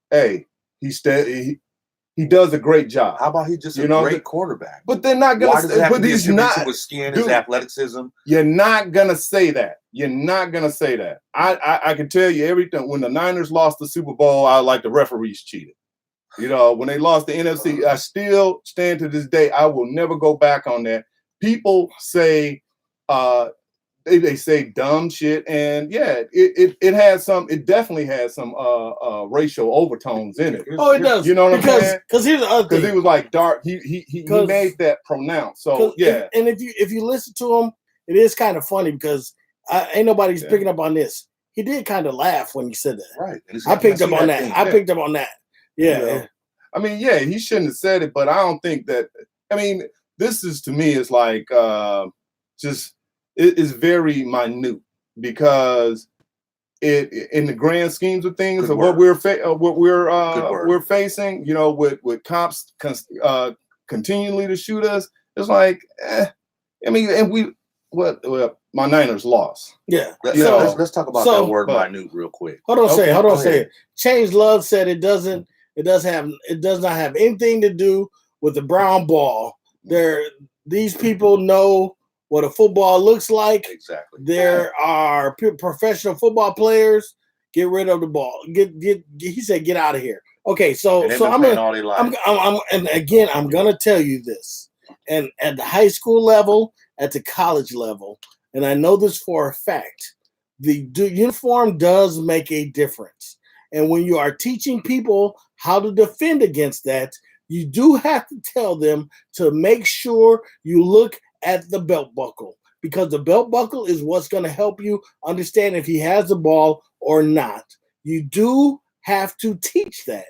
does a great job. How about he just a great quarterback? But they're not gonna. Why does it have to be attributed to his skin, his athleticism? You're not gonna say that. You're not gonna say that. I can tell you everything. When the Niners lost the Super Bowl, I like the referees cheated. You know, when they lost the NFC, I still stand to this day. I will never go back on that. People say they say dumb shit, and it has some. It definitely has some racial overtones in it. Oh, it does. You know what I'm saying? Because here's the other thing. Because he was like dark. He made that pronounced. So and if you listen to him, it is kind of funny because ain't nobody's picking up on this. He did kind of laugh when he said that. Right. I picked up on that. I picked up on that. Yeah. You know? I mean, he shouldn't have said it, but I don't think that. I mean, this is to me is like just. It is very minute because it in the grand schemes of things of what we're facing, you know, with cops continually to shoot us, it's like, I mean, and my Niners lost. Yeah. Let's talk about that word minute real quick. Hold on a second. Change Love said it does not have anything to do with the brown ball. These people know what a football looks like. Exactly. There are professional football players. Get rid of the ball. He said, get out of here. Okay, so I'm gonna tell you this. And at the high school level, at the college level, and I know this for a fact, the uniform does make a difference. And when you are teaching people how to defend against that, you do have to tell them to make sure you look at the belt buckle, because the belt buckle is what's going to help you understand if he has the ball or not. You do have to teach that,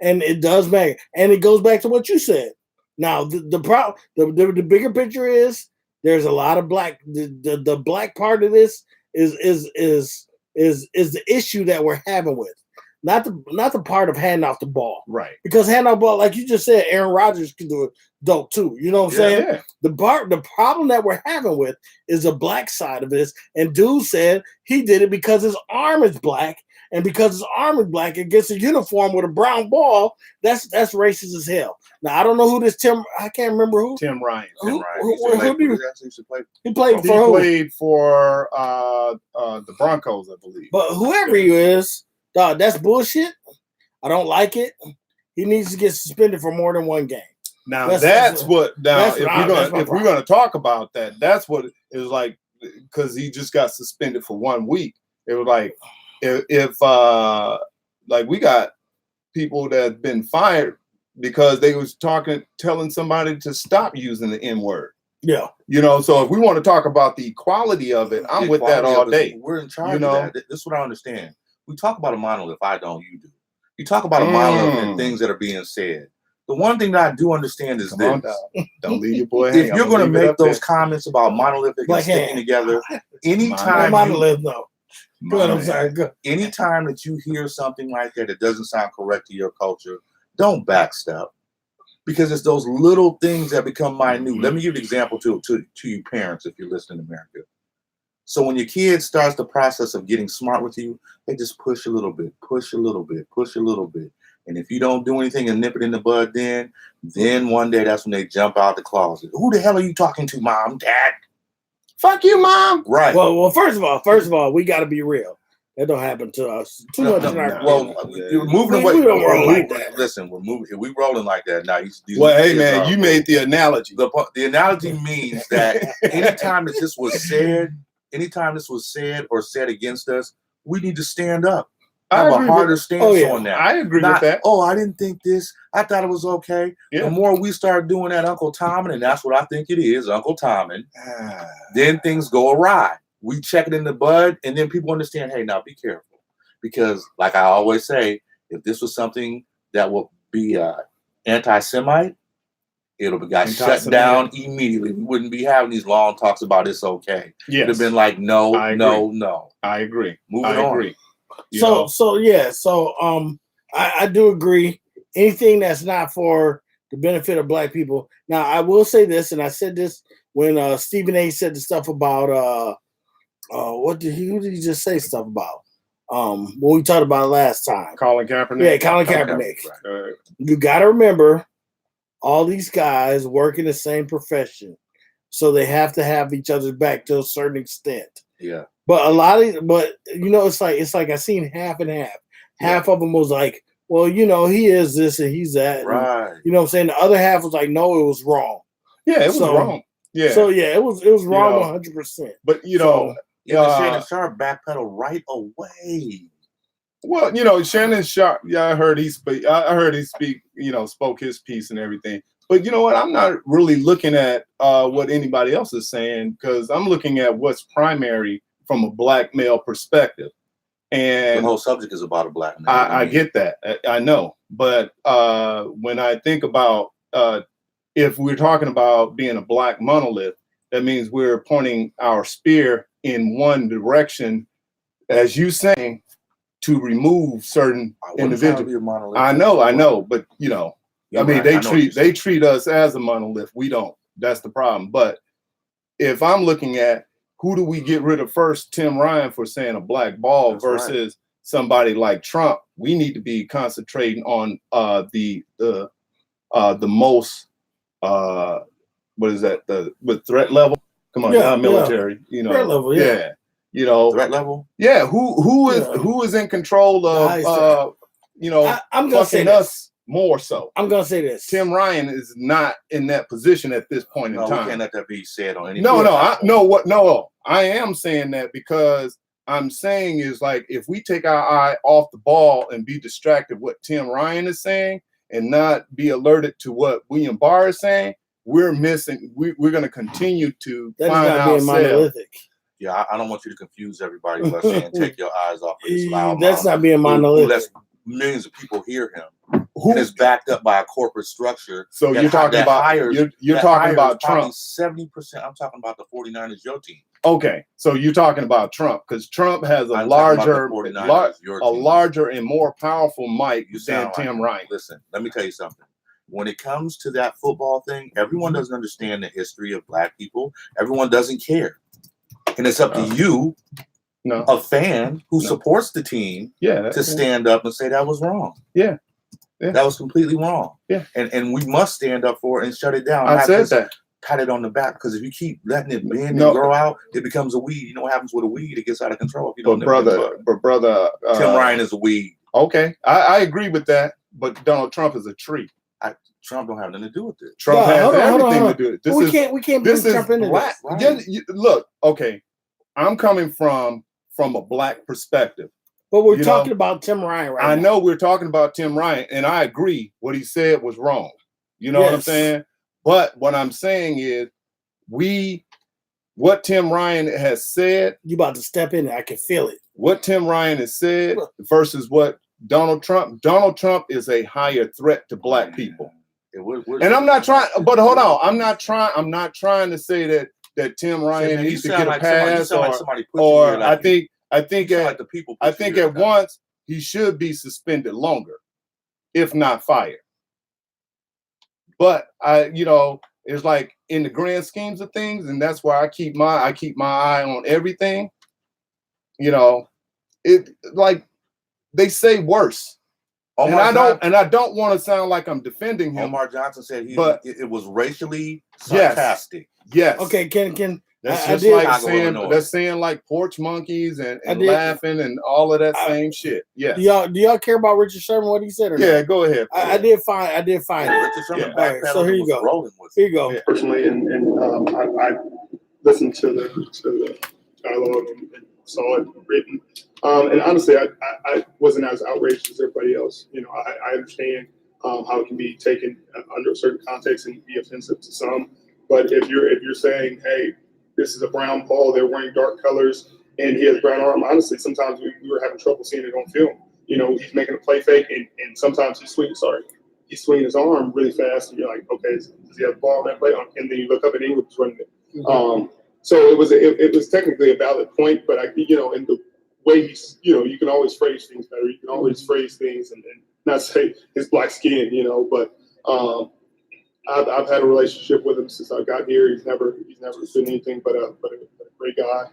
and it does matter. And it goes back to what you said. Now, the bigger picture is there's a lot of black. The black part of this is the issue that we're having with. Not the part of handing off the ball. Right. Because handing off the ball, like you just said, Aaron Rodgers can do it dope too. You know what I'm saying? Yeah. The problem that we're having with is the black side of this. And dude said he did it because his arm is black and because his arm is black, it gets a uniform with a brown ball. That's racist as hell. Now I don't know who this I can't remember who. Tim Ryan. Who He played for the Broncos, I believe. But whoever he is, dog, that's bullshit. I don't like it. He needs to get suspended for more than one game. Now if we're gonna talk about that, that's what it was like, because he just got suspended for 1 week. It was like if like we got people that have been fired because they was telling somebody to stop using the N-word. Yeah. So if we want to talk about the quality of it, I'm with that all day. We're in charge of that. This is what I understand. We talk about a monolith. I don't. You do. You talk about a monolith and things that are being said. The one thing that I do understand is this. Don't leave your boy. If you're going to make those comments about monolithic and sticking together, anytime monolith, no. Good, I'm sorry. Good. Anytime that you hear something like that doesn't sound correct to your culture, don't backstep, because it's those little things that become minute. Let me give an example to you parents, if you're listening to America. So when your kid starts the process of getting smart with you, they just push a little bit, push a little bit, push a little bit. And if you don't do anything and nip it in the bud, then one day that's when they jump out the closet. Who the hell are you talking to, Mom, Dad? Fuck you, Mom. Right. Well, first of all, we got to be real. That don't happen to us too much in our. Well, you're moving away. We don't roll like that. Listen, we're moving. We rolling like that now. Well, hey man, you made the analogy. The analogy means that anytime that this was said or said against us, we need to stand up. Have a harder stance on that. I agree with that. Oh, I didn't think this. I thought it was okay. Yeah. The more we start doing that, Uncle Tommen, and that's what I think it is, Uncle Tommen, then things go awry. We check it in the bud, and then people understand, hey, now be careful. Because like I always say, if this was something that would be anti-Semite, it'll be got shut down immediately. We wouldn't be having these long talks about it's okay. Yes. It'd have been like, no. I agree. Moving on. I do agree. Anything that's not for the benefit of black people. Now, I will say this, and I said this when Stephen A. said the stuff about who did he just say stuff about? When we talked about it last time. Colin Kaepernick. Yeah, Colin Kaepernick. Right. You got to remember, all these guys work in the same profession, so they have to have each other's back to a certain extent. Yeah. But it's like I seen half and half. Half of them was like, well, he is this and he's that. Right. And, you know what I'm saying? The other half was like, no, it was wrong. Yeah, it was wrong. Yeah. So it was wrong 100%. But Shannon Sharp backpedaled right away. Well, Shannon Sharp, I heard he spoke his piece and everything. But you know what? I'm not really looking at what anybody else is saying, because I'm looking at what's primary from a black male perspective. And the whole subject is about a black man. I get that. I know. But when I think about if we're talking about being a black monolith, that means we're pointing our spear in one direction, as you saying, to remove certain individuals. I know, but they treat us as a monolith. We don't. That's the problem. But if I'm looking at who do we get rid of first, Tim Ryan for saying a black ball versus somebody like Trump, we need to be concentrating on the most what is that, with threat level? Come on, military. Threat level, threat level. Yeah, who is in control of I'm gonna say us more so. I'm gonna say this. Tim Ryan is not in that position at this point in time. We can't let that be said on any. No. I am saying that because I'm saying is like, if we take our eye off the ball and be distracted what Tim Ryan is saying and not be alerted to what William Barr is saying, we're missing. We're going to continue to find ourselves. Monolithic. Yeah, I don't want you to confuse everybody by saying take your eyes off of this loud. That's not being monolithic. Who lets millions of people hear him. Who is backed up by a corporate structure. So you're talking about you're talking about Trump. 70%. I'm talking about the 49ers, your team. Okay, so you're talking about Trump, because Trump has a larger and more powerful mic than Tim Ryan. Listen, let me tell you something. When it comes to that football thing, everyone doesn't understand the history of black people. Everyone doesn't care. And it's up to you a fan who supports the team to stand up and say that was wrong. Yeah. That was completely wrong. Yeah. And we must stand up for it and shut it down. I said that. Pat it on the back, because if you keep letting it bend and grow out, it becomes a weed. You know what happens with a weed? It gets out of control. If you don't brother, Tim Ryan is a weed. Okay, I agree with that, but Donald Trump is a tree. Trump don't have nothing to do with it. Trump has everything to do with it. We can't bring Trump into black. this. Yeah, look, okay, I'm coming from a black perspective. But we're talking about Tim Ryan right now. I know we're talking about Tim Ryan, and I agree what he said was wrong. You know what I'm saying? But what I'm saying is what Tim Ryan has said. You about to step in there. I can feel it. What Tim Ryan has said versus what Donald Trump is a higher threat to black people. And I'm not trying, but hold on. I'm not trying to say that Tim Ryan needs to get a pass or I think at once he should be suspended longer, if not fired. But it's like in the grand schemes of things, and that's why I keep my eye on everything. It like they say worse. And I don't want to sound like I'm defending him. Omar Johnson said it was racially sarcastic. Yes. Okay, can that's just saying like porch monkeys and laughing and all of that same shit. Yeah. Do y'all care about Richard Sherman, what he said? Or yeah, not? go ahead. I did find it. Richard Sherman So here you go. Here you go. Yeah. Personally, and I listened to the dialogue and saw it written. And honestly, I wasn't as outraged as everybody else. I understand how it can be taken under a certain context and be offensive to some. But if you're saying, hey, this is a brown ball, they're wearing dark colors, and he has brown arm, honestly, sometimes we were having trouble seeing it on film. He's making a play fake, and sometimes he's swinging his arm really fast, and you're like, okay, does he have the ball on that play? And then you look up and Ingram's running it. Mm-hmm. So it was technically a valid point, but in the way you can always phrase things better. You can always phrase things and not say his black skin, but I've had a relationship with him since I got here. He's never been anything but a great guy,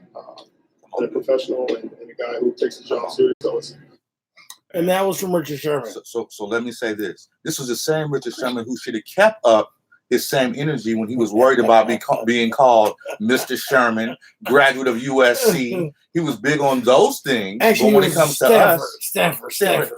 and a professional, and a guy who takes his job seriously. And that was from Richard Sherman. So let me say this. This was the same Richard Sherman who should have kept up his same energy when he was worried about being called Mr. Sherman, graduate of USC. He was big on those things. Actually, but when it comes to us, Stanford.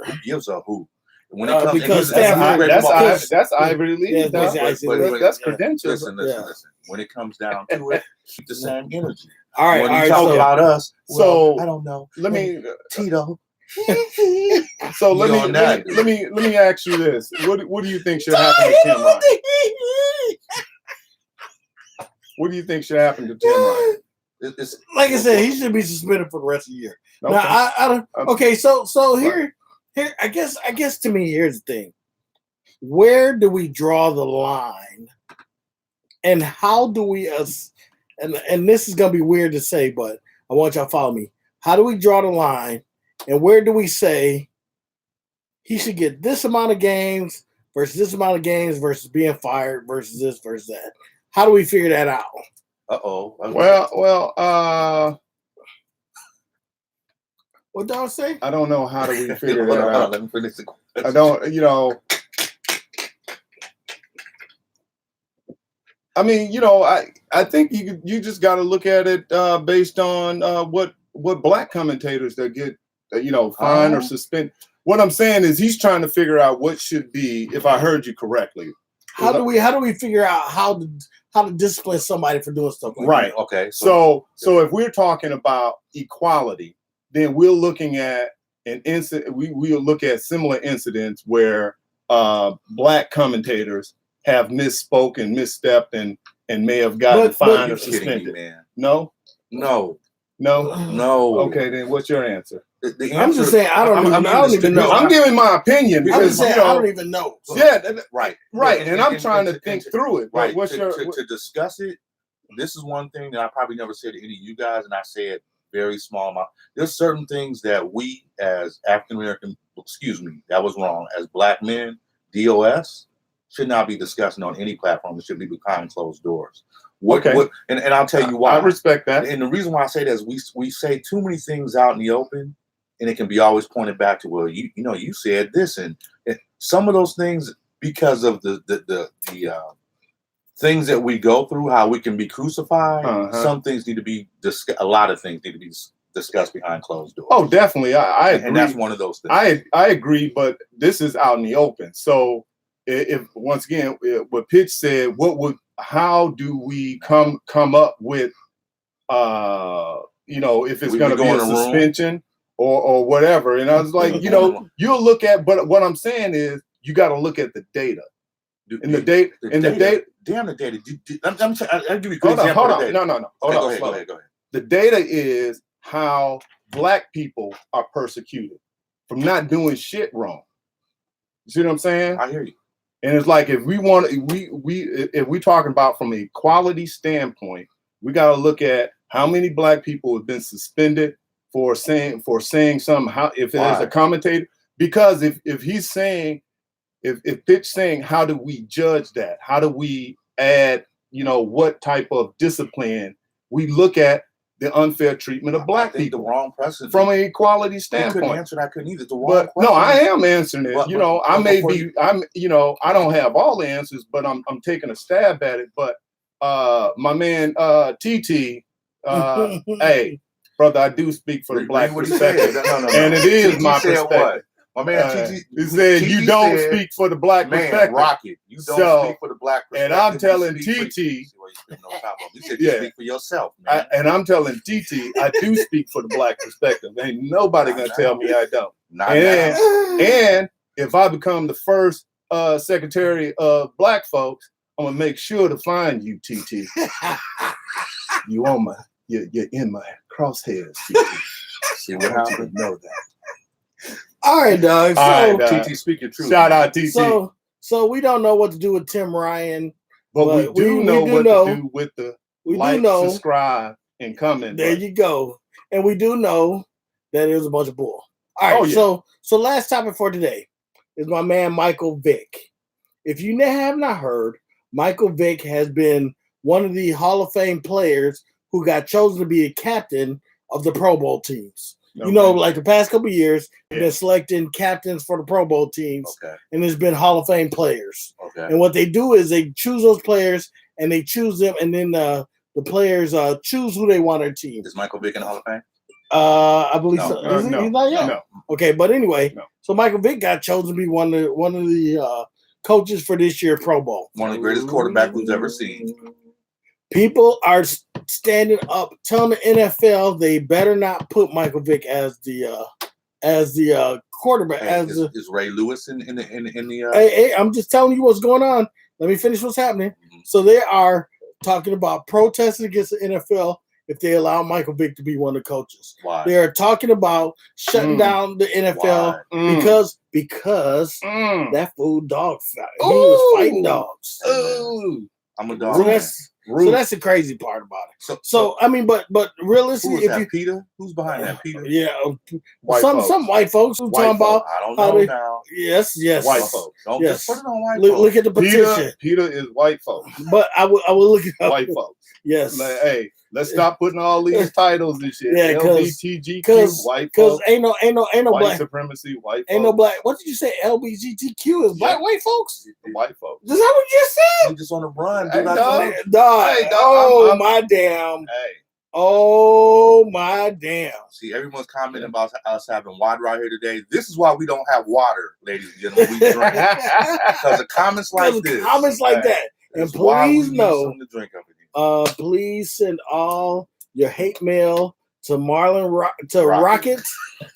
Who gives a hoot? When it comes because that's Ivy League. That's credentials. Listen. When it comes down to it, keep the same energy. All right. When you talk about us, I don't know. Let me Tito. So let me ask you this: What do you think should happen to Tim Ryan? What do you think should happen to Tim Ryan? It's like I said, he should be suspended for the rest of the year. Okay. Now I don't. Okay, so here I guess to me here's the thing: where do we draw the line, and how do we and this is gonna be weird to say, but I want y'all to follow me. How do we draw the line? And where do we say he should get this amount of games versus this amount of games versus being fired versus this versus that? How do we figure that out? Well. What did I say? I don't know. How do we figure that out? Let me finish the question. I don't. I mean, I think you just got to look at it based on what black commentators that get. Fine or suspend. What I'm saying is he's trying to figure out what should be, if I heard you correctly. How do we figure out how to discipline somebody for doing stuff like right. that? Okay. So if we're talking about equality, then we're looking at an incident. We'll look at similar incidents where black commentators have misspoke and misstepped and may have gotten fined or suspended. No. Okay, then what's your answer? The answer, I'm just saying I don't even know. I'm giving my opinion because I don't even know. Yeah, right. And I'm trying to think through it. Right. To discuss it, this is one thing that I probably never said to any of you guys, and I say it very small amount. There's certain things that we as African American, that was wrong, as black men, DOS, should not be discussing on any platform. It should be behind closed doors. And I'll tell you why. I respect that. And the reason why I say that is we say too many things out in the open, and it can be always pointed back to, well, you said this, and some of those things, because of the things that we go through, how we can be crucified. Some things need to be discussed. A lot of things need to be discussed behind closed doors. Oh, definitely. I agree. And that's one of those things. I agree, but this is out in the open. So if once again, what Pitch said, how do we come up with, if it's going to be a suspension or whatever? And I was like, you'll look at, but what I'm saying is you got to look at the data. And the data. Damn the data. I'll give you a good example. Hold on. Data. No. Go ahead. The data is how Black people are persecuted from not doing shit wrong. You see what I'm saying? I hear you. And it's like, if we're talking about from an equality standpoint, we got to look at how many Black people have been suspended for saying something. If there's a commentator, because if he's saying, if Pitch saying, how do we judge that? How do we add, what type of discipline? We look at the unfair treatment of Black people. The wrong precedent. From an equality standpoint. Couldn't answer that. Couldn't either. The wrong question. No, I am answering it. But I don't have all the answers, but I'm taking a stab at it. But my man TT, hey, brother, I do speak for the Black perspective. No. And it is my perspective. perspective. My man TT he said you don't speak for the Black perspective. Rocket. You don't speak for the Black perspective. And I'm telling TT. You said you speak for yourself, man. And I'm telling TT, I do speak for the Black perspective. Ain't nobody gonna tell me I don't. And if I become the first secretary of Black folks, I'm gonna make sure to find you, TT. You're in my crosshairs, TT. See what happened? Know that. All right, dog. TT, speak your truth. Shout out, TT. So we don't know what to do with Tim Ryan, but we do know what to do with the subscribe, and comment. There you go. And we do know that it was a bunch of bull. All right. So last topic for today is my man Michael Vick. If you have not heard, Michael Vick has been one of the Hall of Fame players who got chosen to be a captain of the Pro Bowl teams. Like the past couple of years, they've been selecting captains for the Pro Bowl teams, and there's been Hall of Fame players. And what they do is they choose those players, and they choose them, and then the players choose who they want their team. Is Michael Vick in the Hall of Fame? I believe so. He's not yet. No. Okay, but anyway, so Michael Vick got chosen to be one of the coaches for this year's Pro Bowl. One of the greatest quarterbacks we've ever seen. People are standing up, telling the NFL they better not put Michael Vick as the quarterback. Is Ray Lewis in the? Hey, I'm just telling you what's going on. Let me finish what's happening. Mm-hmm. So they are talking about protesting against the NFL if they allow Michael Vick to be one of the coaches. Why? They're talking about shutting down the NFL because that fool dog fight. He was fighting dogs. Ooh. I'm a dog. So that's the crazy part about it. So I mean, but realistically, if Peter, who's behind that? Peter? Yeah, some white folks who talking about. I don't know now. Yes, white folks. Don't just put it on white folks. Look at the petition. Peter is white folks. But I will look at white folks. Yes. Like, hey, let's stop putting all these titles and shit. Yeah, LBGTQ, white folks. Ain't no white black supremacy, white folks. Ain't no black. What did you say? LBGTQ is black white folks? White folks. Is that what you just said? You just on the run, dude. Oh my damn. See, everyone's commenting about us having water out here today. This is why we don't have water, ladies and gentlemen. We drink. Because of comments like this. Comments like that. And please know, something to drink up in here. Please send all your hate mail to Rocket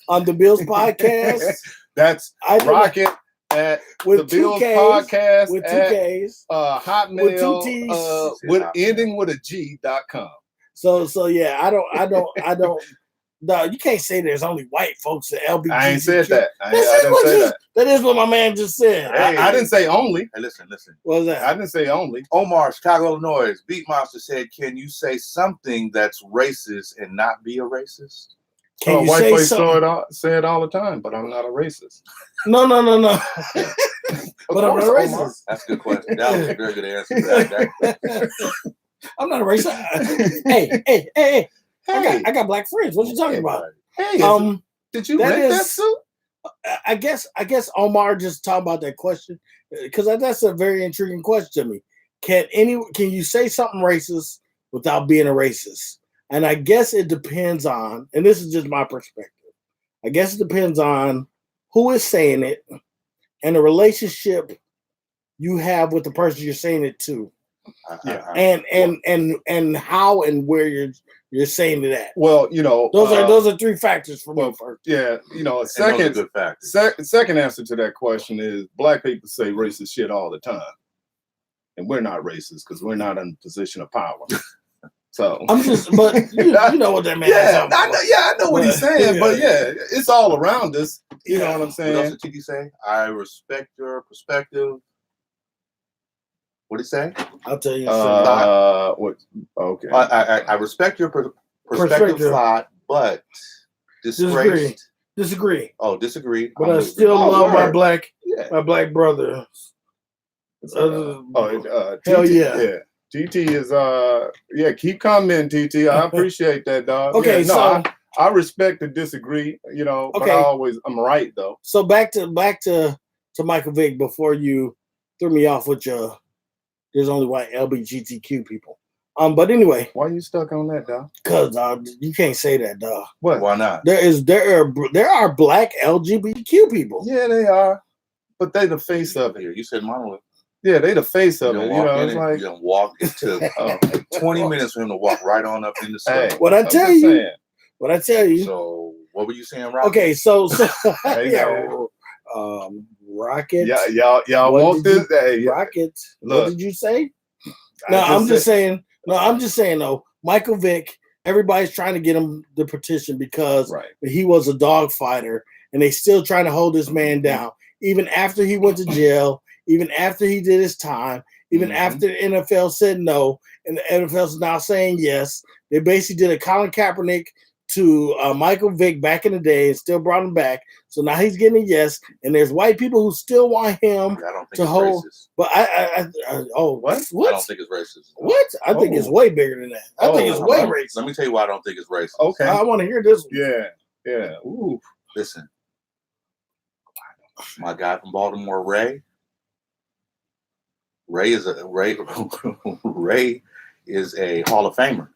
on the BILs Podcast. That's Rocket at with the BILs Podcast with 2Ks. Hotmail with 2 T's. With ending with a G.com. So yeah, I don't. No, you can't say there's only white folks at LBGTQ. I ain't said that. I didn't say that. That is what my man just said. I didn't say only. Hey, listen. What was that? I didn't say only. Omar, Chicago, Illinois. Beatmonster said, "Can you say something that's racist and not be a racist?" Can you white say folks something? say it all the time, but I'm not a racist. No. But I'm not a racist. Omar. That's a good question. That was a very good answer. I'm not a racist. Hey. I got black friends. What you talking about? Hey, did you that rent that is- suit? I guess Omar just talking about that question because that's a very intriguing question to me. Can you say something racist without being a racist? And I guess it depends on, and this is just my perspective. I guess it depends on who is saying it and the relationship you have with the person you're saying it to. And how and where you're saying it at. Well, you know, those are three factors for me. First. Yeah, you know, Good factors. second answer to that question is black people say racist shit all the time, and we're not racist because we're not in a position of power. So I'm just, but you know what that man is. I know what he's saying, but it's all around us. You know what I'm saying? What else did Tiki say? I respect your perspective. What did he say? I'll tell you. What? Okay. I respect your perspective thought, but Disagree. Oh, disagree. But I still love my black brother. hell TT, yeah. TT is keep commenting, TT. I appreciate that, dog. Okay, so I respect to disagree, you know, but I'm right though. So back to Michael Vick before you threw me off with your there's only white LGBTQ people. But anyway. Why are you stuck on that, dog? Because you can't say that, dog. What? Why not? There are black LGBTQ people. Yeah, they are. But they the face of it. You said monolith. Yeah, they the face of it. You know, it's like you walk into 20 minutes for him to walk right on up in the stuff. What I tell you. So what were you saying, Rocket? Okay, so Rocket. Yeah, y'all want this? Rocket. Look, what did you say? I'm just saying though, Michael Vick, everybody's trying to get him the petition because he was a dog fighter and they still trying to hold this man down. Even after he went to jail, even after he did his time, even after the NFL said no, and the NFL's now saying yes. They basically did a Colin Kaepernick to Michael Vick back in the day and still brought him back. So now he's getting a yes, and there's white people who still want him to hold. Racist. But what? I don't think it's racist. What? I think it's way bigger than that. I think it's way racist. Let me tell you why I don't think it's racist. Okay. I want to hear this one. Yeah. Ooh. Listen. My guy from Baltimore, Ray is a Hall of Famer.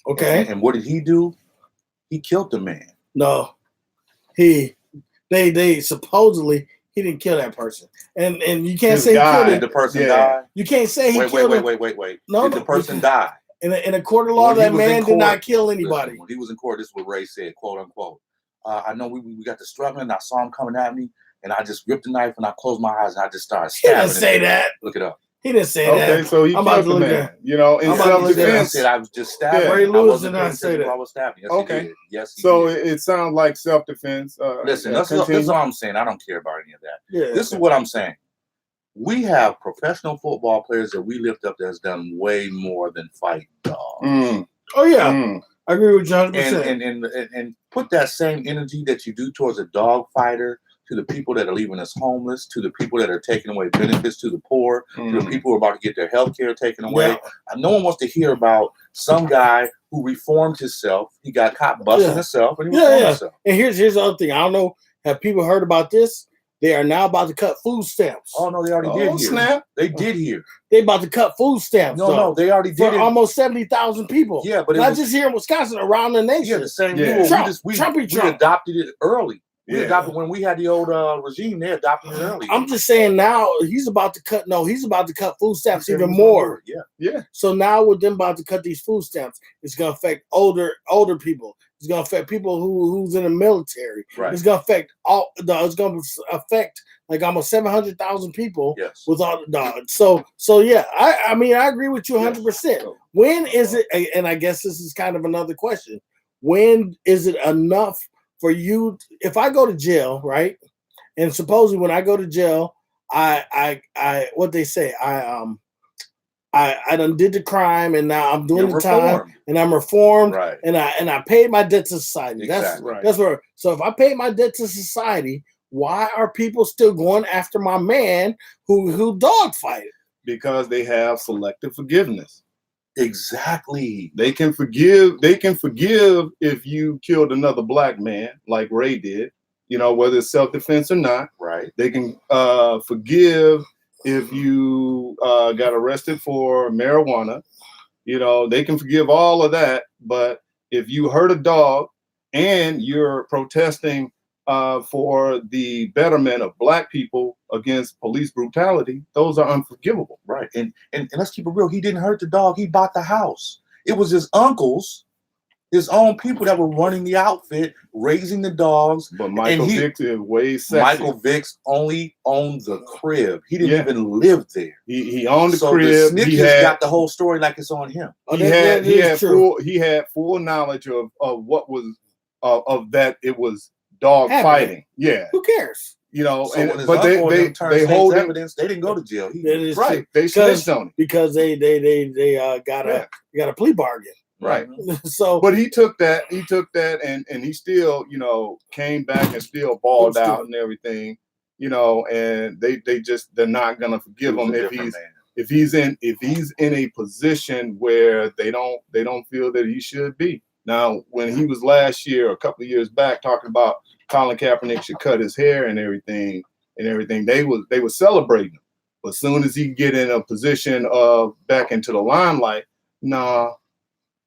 Okay. And what did he do? He killed the man. No. They supposedly he didn't kill that person. And you can't say he killed it. Did the person die? You can't say he killed him. Wait. No, did the person die? In a court of law, that man did not kill anybody. Listen, when he was in court, this is what Ray said, quote unquote. I know we got the struggling, and I saw him coming at me, and I just gripped the knife and I closed my eyes and I just started stabbing. He didn't say that. Look it up. He didn't say that. Okay, so he killed the man. You know, in self-defense. I was just stabbing. Ray Lewis did not say that. I was stabbing. Yes, okay. He did. Yes, he so did. It sounds like self-defense. Listen, this is what I'm saying. I don't care about any of that. Yeah, this is what I'm saying. We have professional football players that we lift up that's done way more than fight dogs. Oh yeah, I agree with you 100%. And put that same energy that you do towards a dog fighter to the people that are leaving us homeless, to the people that are taking away benefits to the poor, to the people who are about to get their health care taken away. Yeah. No one wants to hear about some guy who reformed himself. He got caught busting himself, and he reformed himself. And here's the other thing. I don't know. Have people heard about this? They are now about to cut food stamps. Oh no, they already did here. Snap. They did here. They about to cut food stamps. No, they already did for almost 70,000 people. Yeah, but not just here in Wisconsin, around the nation. Yeah, the same rule. Trump. We adopted it early. We adopted when we had the old regime. They adopted it early. I'm just saying now he's about to cut food stamps even more. Yeah. So now with them about to cut these food stamps, it's gonna affect older people. It's gonna affect people who's in the military. Right. It's gonna affect it's gonna affect like almost 700,000 people. Yes. With all the dogs. So yeah, I mean I agree with you 100%. When is it? And I guess this is kind of another question. When is it enough for you? If I go to jail, right? And supposedly when I go to jail, I what they say, I done did the crime and now I'm doing the time and I'm reformed, right? And I paid my debt to society. Exactly. That's where. So if I paid my debt to society, why are people still going after my man who dog fighted? Because they have selective forgiveness. Exactly. They can forgive if you killed another black man like Ray did, whether it's self-defense or not. Right. They can forgive if you got arrested for marijuana. They can forgive all of that. But if you hurt a dog and you're protesting for the betterment of black people against police brutality, those are unforgivable. Right. And let's keep it real. He didn't hurt the dog. He bought the house. It was his uncles, his own people that were running the outfit, raising the dogs. But Michael Vick is way sexy. Michael Vick only owned the crib. He didn't even live there. He owned the so crib. The snitches got the whole story like it's on him. He had full knowledge of what was of that. It was dog fighting. Yeah. Who cares? But they hold evidence. They didn't go to jail. Right. They snitched on him because they got a plea bargain. Right. So, but he took that and he still, came back and still balled out and everything, and they're not gonna forgive him if he's in a position where they don't feel that he should be. Now, when he was last year, a couple of years back, talking about Colin Kaepernick should cut his hair and everything, they were celebrating him. But as soon as he get in a position of back into the limelight, nah,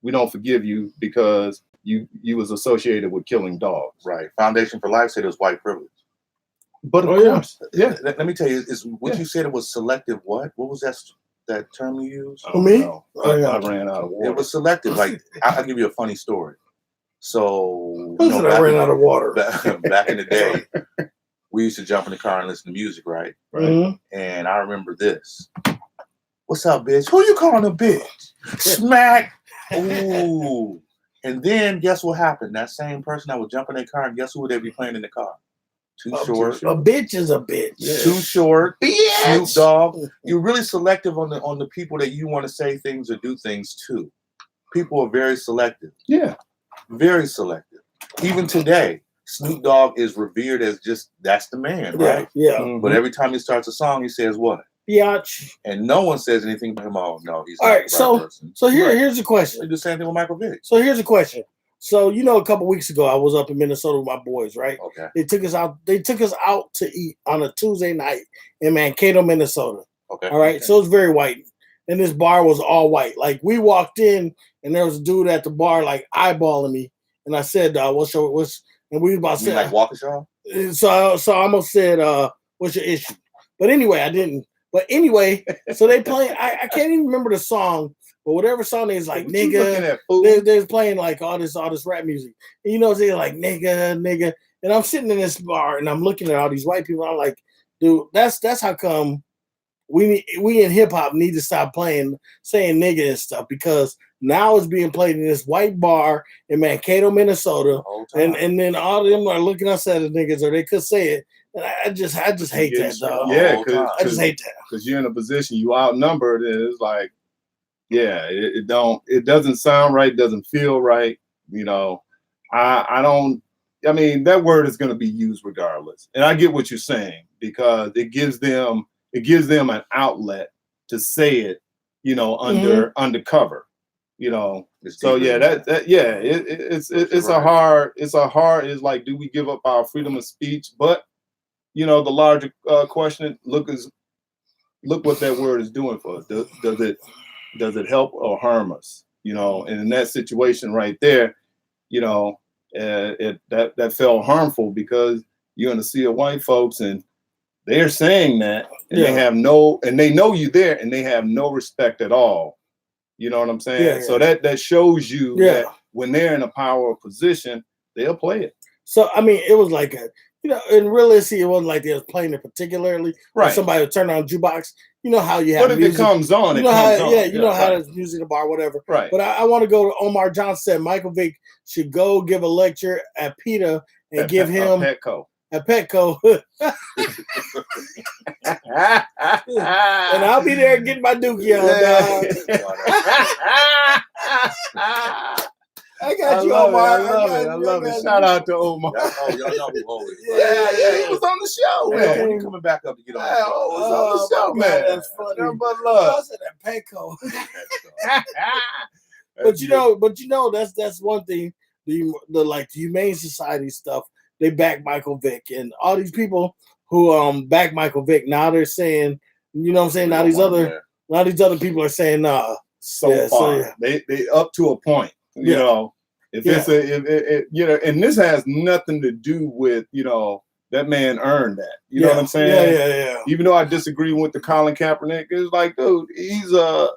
we don't forgive you because you was associated with killing dogs. Right. Foundation for Life said it was white privilege. But of course, yeah. Let me tell you, is what you said it was selective. What was that term you used? For me? I ran out of water. It was selective. Like I'll give you a funny story. So I ran out of water. Back in the day, we used to jump in the car and listen to music, right? Mm-hmm. And I remember this. What's up, bitch? Who you calling a bitch? Smack. Ooh. And then guess what happened? That same person that would jump in their car, and guess who would they be playing in the car? Too Short. A bitch is a bitch. Yeah. Too Short. Snoop Dogg. You're really selective on the people that you want to say things or do things to. People are very selective. Yeah. Very selective. Even today, Snoop Dogg is revered as just that's the man, right? Yeah. Mm-hmm. But every time he starts a song, he says what? Biatch. And no one says anything about him. Oh no, he's all not right. the right person. So here's the question. They do the same thing with Michael Vick. So here's the question. So a couple weeks ago, I was up in Minnesota with my boys. Right. Okay. They took us out to eat on a Tuesday night in Mankato, Minnesota. Okay. All right. Okay. So it's very white, and this bar was all white. Like we walked in, and there was a dude at the bar like eyeballing me, and I said, "What's?" And we was about to say, like Waukesha. So I almost said, "What's your issue?" But anyway, I didn't. But anyway, so they playing. I can't even remember the song, but whatever song is like nigga. They're playing like all this rap music. And they're like nigga. And I'm sitting in this bar and I'm looking at all these white people. I'm like, dude, that's how come we in hip hop need to stop saying nigga and stuff, because now it's being played in this white bar in Mankato, Minnesota, and then all of them are looking us at the niggas, or they could say it. And I just hate that, dog. Yeah, I just hate that. Because you're in a position, you outnumbered, and it's like, yeah, it doesn't sound right, doesn't feel right. I mean, that word is going to be used regardless. And I get what you're saying, because it gives them an outlet to say it, undercover. So yeah, it's like, do we give up our freedom of speech? But the larger question, look what that word is doing for us. Does it help or harm us? And in that situation right there, that felt harmful, because you're going to see white folks and they're saying that, and they know you there, and they have no respect at all. You know what I'm saying? Yeah. So that shows you that when they're in a power position, they'll play it. So I mean, it was like in realistic, it wasn't like they was playing it particularly. Right. Somebody would turn on a jukebox. You know how you have. But if music, it comes on, you know how there's music in the bar, whatever. Right. But I want to go to Omar Johnson said Michael Vick should go give a lecture at PETA and give him Petco. At Petco. And I'll be there getting my dookie on. I got you, Omar. I love it. Shout out to Omar. Y'all know who Ho is. Yeah, he was on the show, Yeah, man. when you coming back up to get on the Yeah, show? Ho was on the show, my God, man. that's funny. Nothing but I love. said that Payco. But you know, that's one thing. The Humane Society stuff. They back Michael Vick, and all these people who back Michael Vick. Now they're saying, you know what I'm saying. Now these other people are saying, nah. So far, they up to a point. You know, if it's you know, and this has nothing to do with, you know, that man earned that. You know what I'm saying? Yeah. Even though I disagree with the Colin Kaepernick, it's like, dude, he's a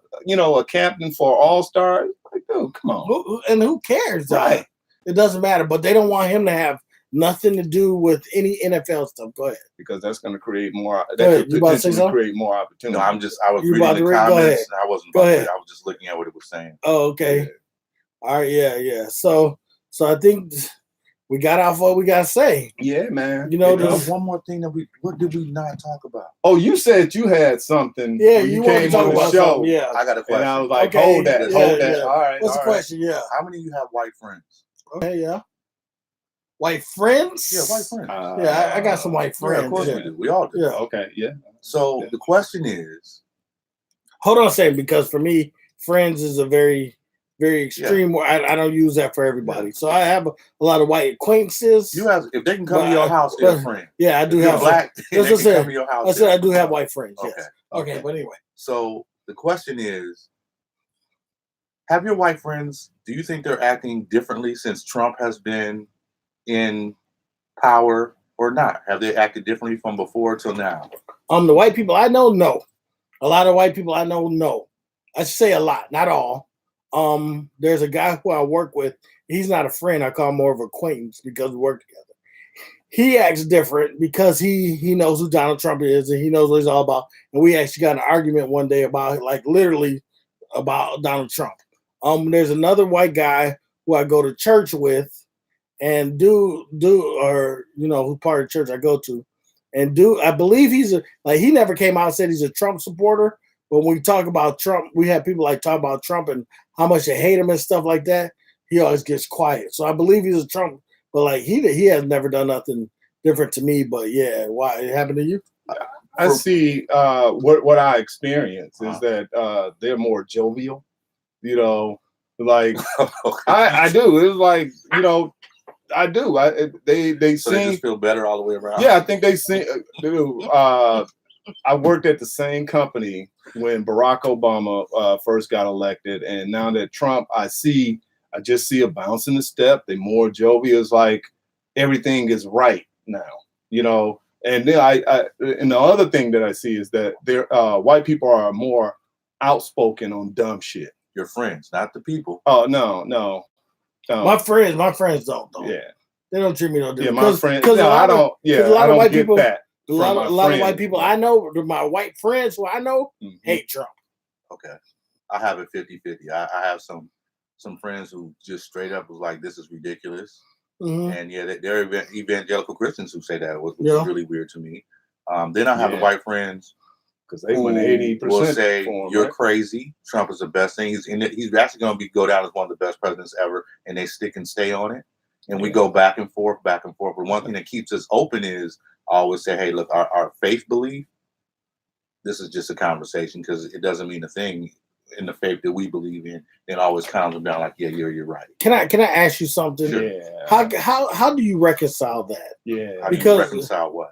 captain for All-Stars. Like, dude, come on. And who cares? Right. It doesn't matter. But they don't want him to have nothing to do with any NFL stuff. Go ahead. Because that's going to create more. That could potentially create more opportunity. No, I was reading the comments. And I wasn't about to. I was just looking at what it was saying. Oh, okay. Yeah. All right. Yeah. So I think we got off what we got to say. Yeah, man. You know, there's one more thing what did we not talk about? Oh, you said you had something. Yeah, when you came want to talk on the about show. something. Yeah. I got a question. And I was like, Okay, hold that. yeah. All right. What's the all question? Yeah. How many of you have white friends? Okay. Yeah. White friends? Yeah, white friends. Yeah, I got some white friends. Yeah, of course we do. We all do. Yeah. Okay. Yeah. So the question is, hold on a second, because for me, friends is a very, very extreme. I don't use that for everybody. So I have a lot of white acquaintances. if they can come to your house, they're a friend. Yeah, I do have black. They can come to your house. I said I do have white friends. Okay. Yes. Okay, but anyway. So the question is, have your white friends, do you think they're acting differently since Trump has been in power or not? Have they acted differently from before till now? The white people I know, no. A lot of white people I know, no. I should say a lot, not all. There's a guy who I work with. He's not a friend. I call him more of an acquaintance because we work together. He acts different because he knows who Donald Trump is and he knows what he's all about. And we actually got an argument one day about, like, literally about Donald Trump. There's another white guy who I go to church with, and who's part of the church I go to, and I believe he never came out and said he's a Trump supporter. But when we talk about Trump, we have people like talk about Trump and how much they hate him and stuff like that. He always gets quiet. So I believe he's a Trump, but like he has never done nothing different to me. But yeah, why it happened to you? I see. What I experience is that they're more jovial. You know, like I do. It's like, you know, I do. They so sing. They just feel better all the way around. Yeah, I think they sing. I worked at the same company when Barack Obama first got elected, and now that Trump, I just see a bounce in the step. They're more jovial. It's like everything is right now, you know. And then and the other thing that I see is that white people are more outspoken on dumb shit. Your friends, not the people. Oh no. My friends don't. Yeah, they don't treat me no different. Yeah, my friends. No, I don't. Yeah, I don't get that. A lot of white people I know, my white friends who I know, hate Trump. Okay. I have it 50-50. I have some friends who just straight up was like, this is ridiculous. Mm-hmm. And yeah, they're evangelical Christians who say that, which is really weird to me. Then I have the white friends because they went 80%. Will say you're crazy. Trump is the best thing. He's actually going to go down as one of the best presidents ever, and they stick and stay on it. And we go back and forth. But one thing that keeps us open is I always say, hey, look, our faith belief, this is just a conversation because it doesn't mean a thing in the faith that we believe in. And always calms them down like, yeah, you're right. Can I ask you something? Sure. Yeah. How do you reconcile that? Yeah. How do you reconcile what?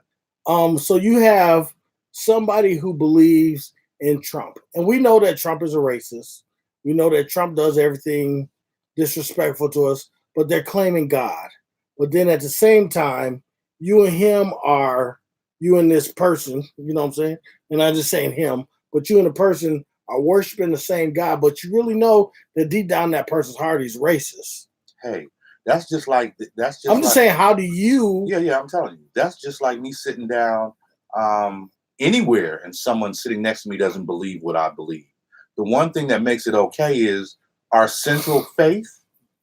So you have somebody who believes in Trump. And we know that Trump is a racist. We know that Trump does everything disrespectful to us, but they're claiming God. But then at the same time, you and this person, you know what I'm saying? And I'm just saying him, but you and the person are worshiping the same God, but you really know that deep down that person's heart is racist. Hey, that's just like. I'm just saying, how do you? Yeah, I'm telling you. That's just like me sitting down anywhere and someone sitting next to me doesn't believe what I believe. The one thing that makes it okay is our central faith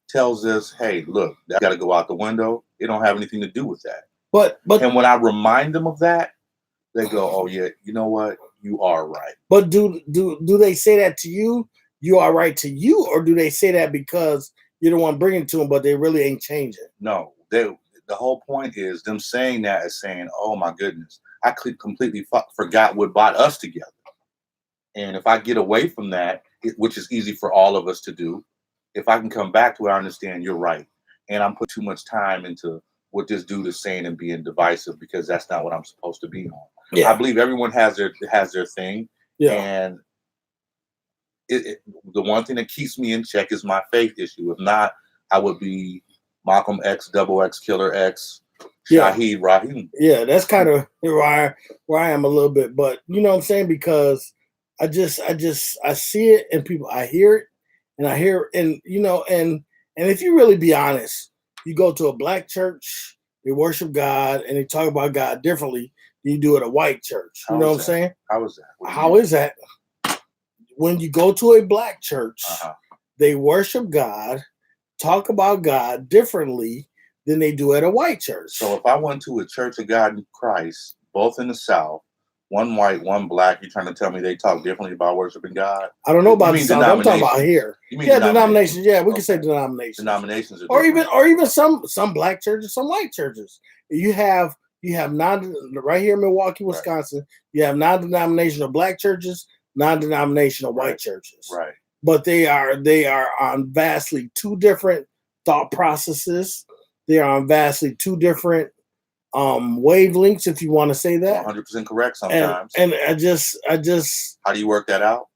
tells us, hey, look, that got to go out the window. It don't have anything to do with that. But and when I remind them of that, they go, oh yeah, you know what? You are right. But do they say that to you? You are right to you, or do they say that because you're the one bringing it to them, but they really ain't changing. No, the whole point is them saying that is saying, oh my goodness, I completely forgot what brought us together. And if I get away from that, which is easy for all of us to do, if I can come back to where I understand you're right, and I'm putting too much time into what this dude is saying and being divisive because that's not what I'm supposed to be on. Yeah. I believe everyone has their thing. Yeah. And the one thing that keeps me in check is my faith issue. If not, I would be Malcolm X, Double X, Killer X, Shaheed Rahim. Yeah, that's kind of where I am a little bit. But you know what I'm saying? Because I see it and people, I hear it and I hear, and you know, and if you really be honest, you go to a black church, they worship God and they talk about God differently than you do at a white church. You know what I'm saying? How is that? How is that? When you go to a black church, they worship God, talk about God differently than they do at a white church. So if I went to a Church of God in Christ, both in the South, one white, one black, you're trying to tell me they talk differently about worshiping God? I don't know about the South. I'm talking about here. Yeah, denominations. Yeah, we can say denominations. Denominations, or even some black churches, some white churches. You have right here in Milwaukee, Wisconsin. Right. You have non-denominational black churches, non-denominational white churches. Right. But they are on vastly two different thought processes. They are on vastly two different wavelengths, if you want to say that. 100% correct sometimes. And I just how do you work that out?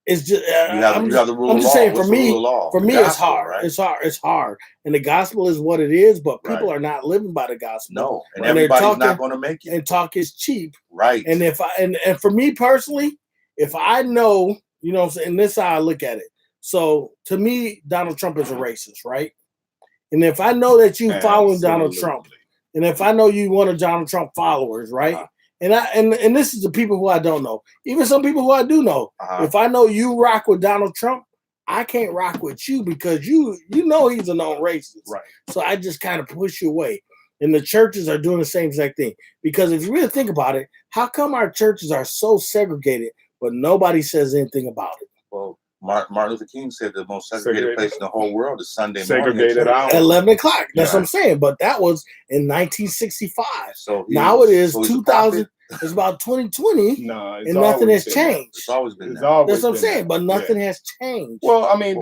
It's just you have the rule of law. I'm just saying, for me, gospel, it's hard. Right? It's hard. And the gospel is what it is, but people are not living by the gospel. No, and everybody's not going to make it. And talk is cheap. Right. And and for me personally, if I know, you know what I'm saying, and this is how I look at it. So to me, Donald Trump is a racist, right? And if I know that you following Donald Trump, and if I know you one of Donald Trump followers, right? And this is the people who I don't know. Even some people who I do know. If I know you rock with Donald Trump, I can't rock with you because you know he's a known racist. Right. So I just kind of push you away. And the churches are doing the same exact thing. Because if you really think about it, how come our churches are so segregated, but nobody says anything about it? Well, Martin Luther King said the most segregated place in the whole world is Sunday morning. Segregated at 11 o'clock. That's what I'm saying. But that was in 1965. So now it is 2000. It's about 2020. No, and nothing has changed. It's always been That's what I'm saying. But nothing has changed. Well, I mean,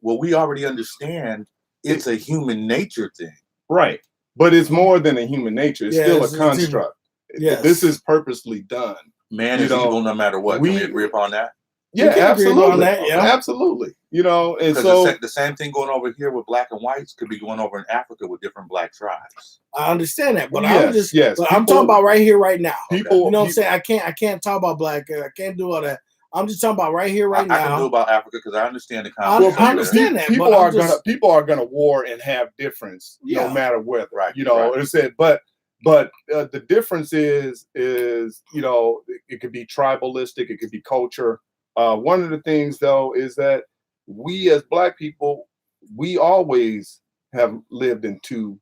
we already understand it's a human nature thing. Right. But it's more than a human nature. It's still a construct. Yes. This is purposely done. Man is evil no matter what. Can we agree upon that? Yeah, absolutely. Absolutely. You know, and so the same thing going over here with black and whites could be going over in Africa with different black tribes. I understand that, but I'm talking about right here, right now. People, you know what I'm saying? I can't talk about black. I can't do all that. I'm just talking about right here, right now. I can do about Africa because I understand the concept. I understand that. People are gonna war and have difference no matter whether. Right. You know, it said, but the difference is you know, it could be tribalistic, it could be culture. One of the things though is that we as black people, we always have lived in two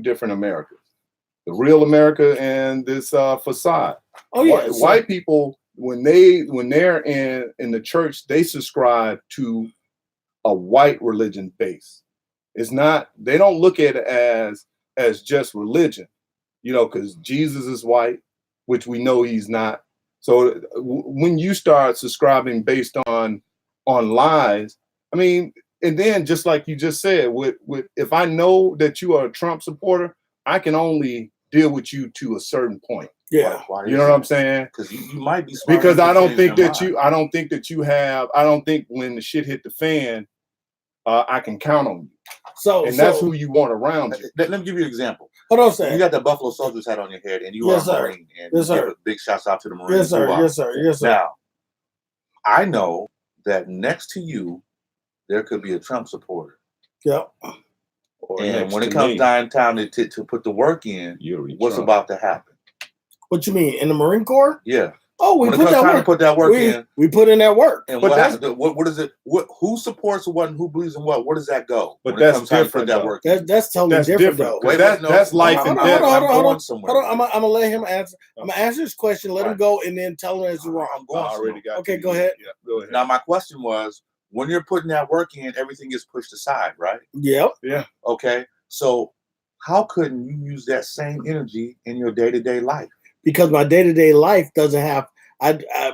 different Americas, the real America and this facade. Oh yeah, white people when they're in the church, they subscribe to a white religion base. It's not, they don't look at it as just religion, you know, because Jesus is white, which we know he's not. So when you start subscribing based on lies, I mean, and then just like you just said, with if I know that you are a Trump supporter, I can only deal with you to a certain point. Yeah, you know what I'm saying? Because you might be smart. Because I don't think when the shit hit the fan, I can count on you. So that's who you want around you. Let me give you an example. Hold on a second. You got the Buffalo Soldiers hat on your head, and you are a Marine. And yes, sir. Give big shouts out to the Marines. Yes, sir. Yes, sir. Yes, sir. Now, I know that next to you, there could be a Trump supporter. Yep. And when it comes downtown to put the work in, what's about to happen? What you mean, in the Marine Corps? Yeah. Oh, we put that work in. We put in that work. And what is it? Who supports what and who believes in what? Where does that go? But that's different. That's totally different though. That's life and death. Hold on. I'm gonna let him answer. I'm gonna answer this question. Let him go, and then tell him it's wrong. I'm going. Okay, go ahead. Yeah, go ahead. Now my question was, when you're putting that work in, everything gets pushed aside, right? Yep. Yeah. Okay. So how couldn't you use that same energy in your day-to-day life? Because my day-to-day life doesn't have,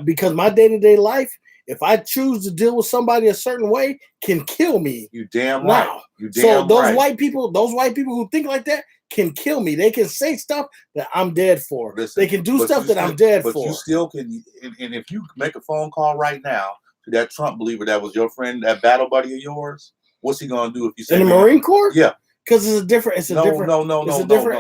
because my day-to-day life, if I choose to deal with somebody a certain way, can kill me. You damn right. Now. You damn So those right. white people who think like that can kill me. They can say stuff that I'm dead for. Listen, they can do but stuff you that still- I'm dead But for. you still can, and if you make a phone call right now to that Trump believer that was your friend, that battle buddy of yours, what's he gonna do if you say In the man, Marine Corps? Yeah. Because it's a different. It's a different. No.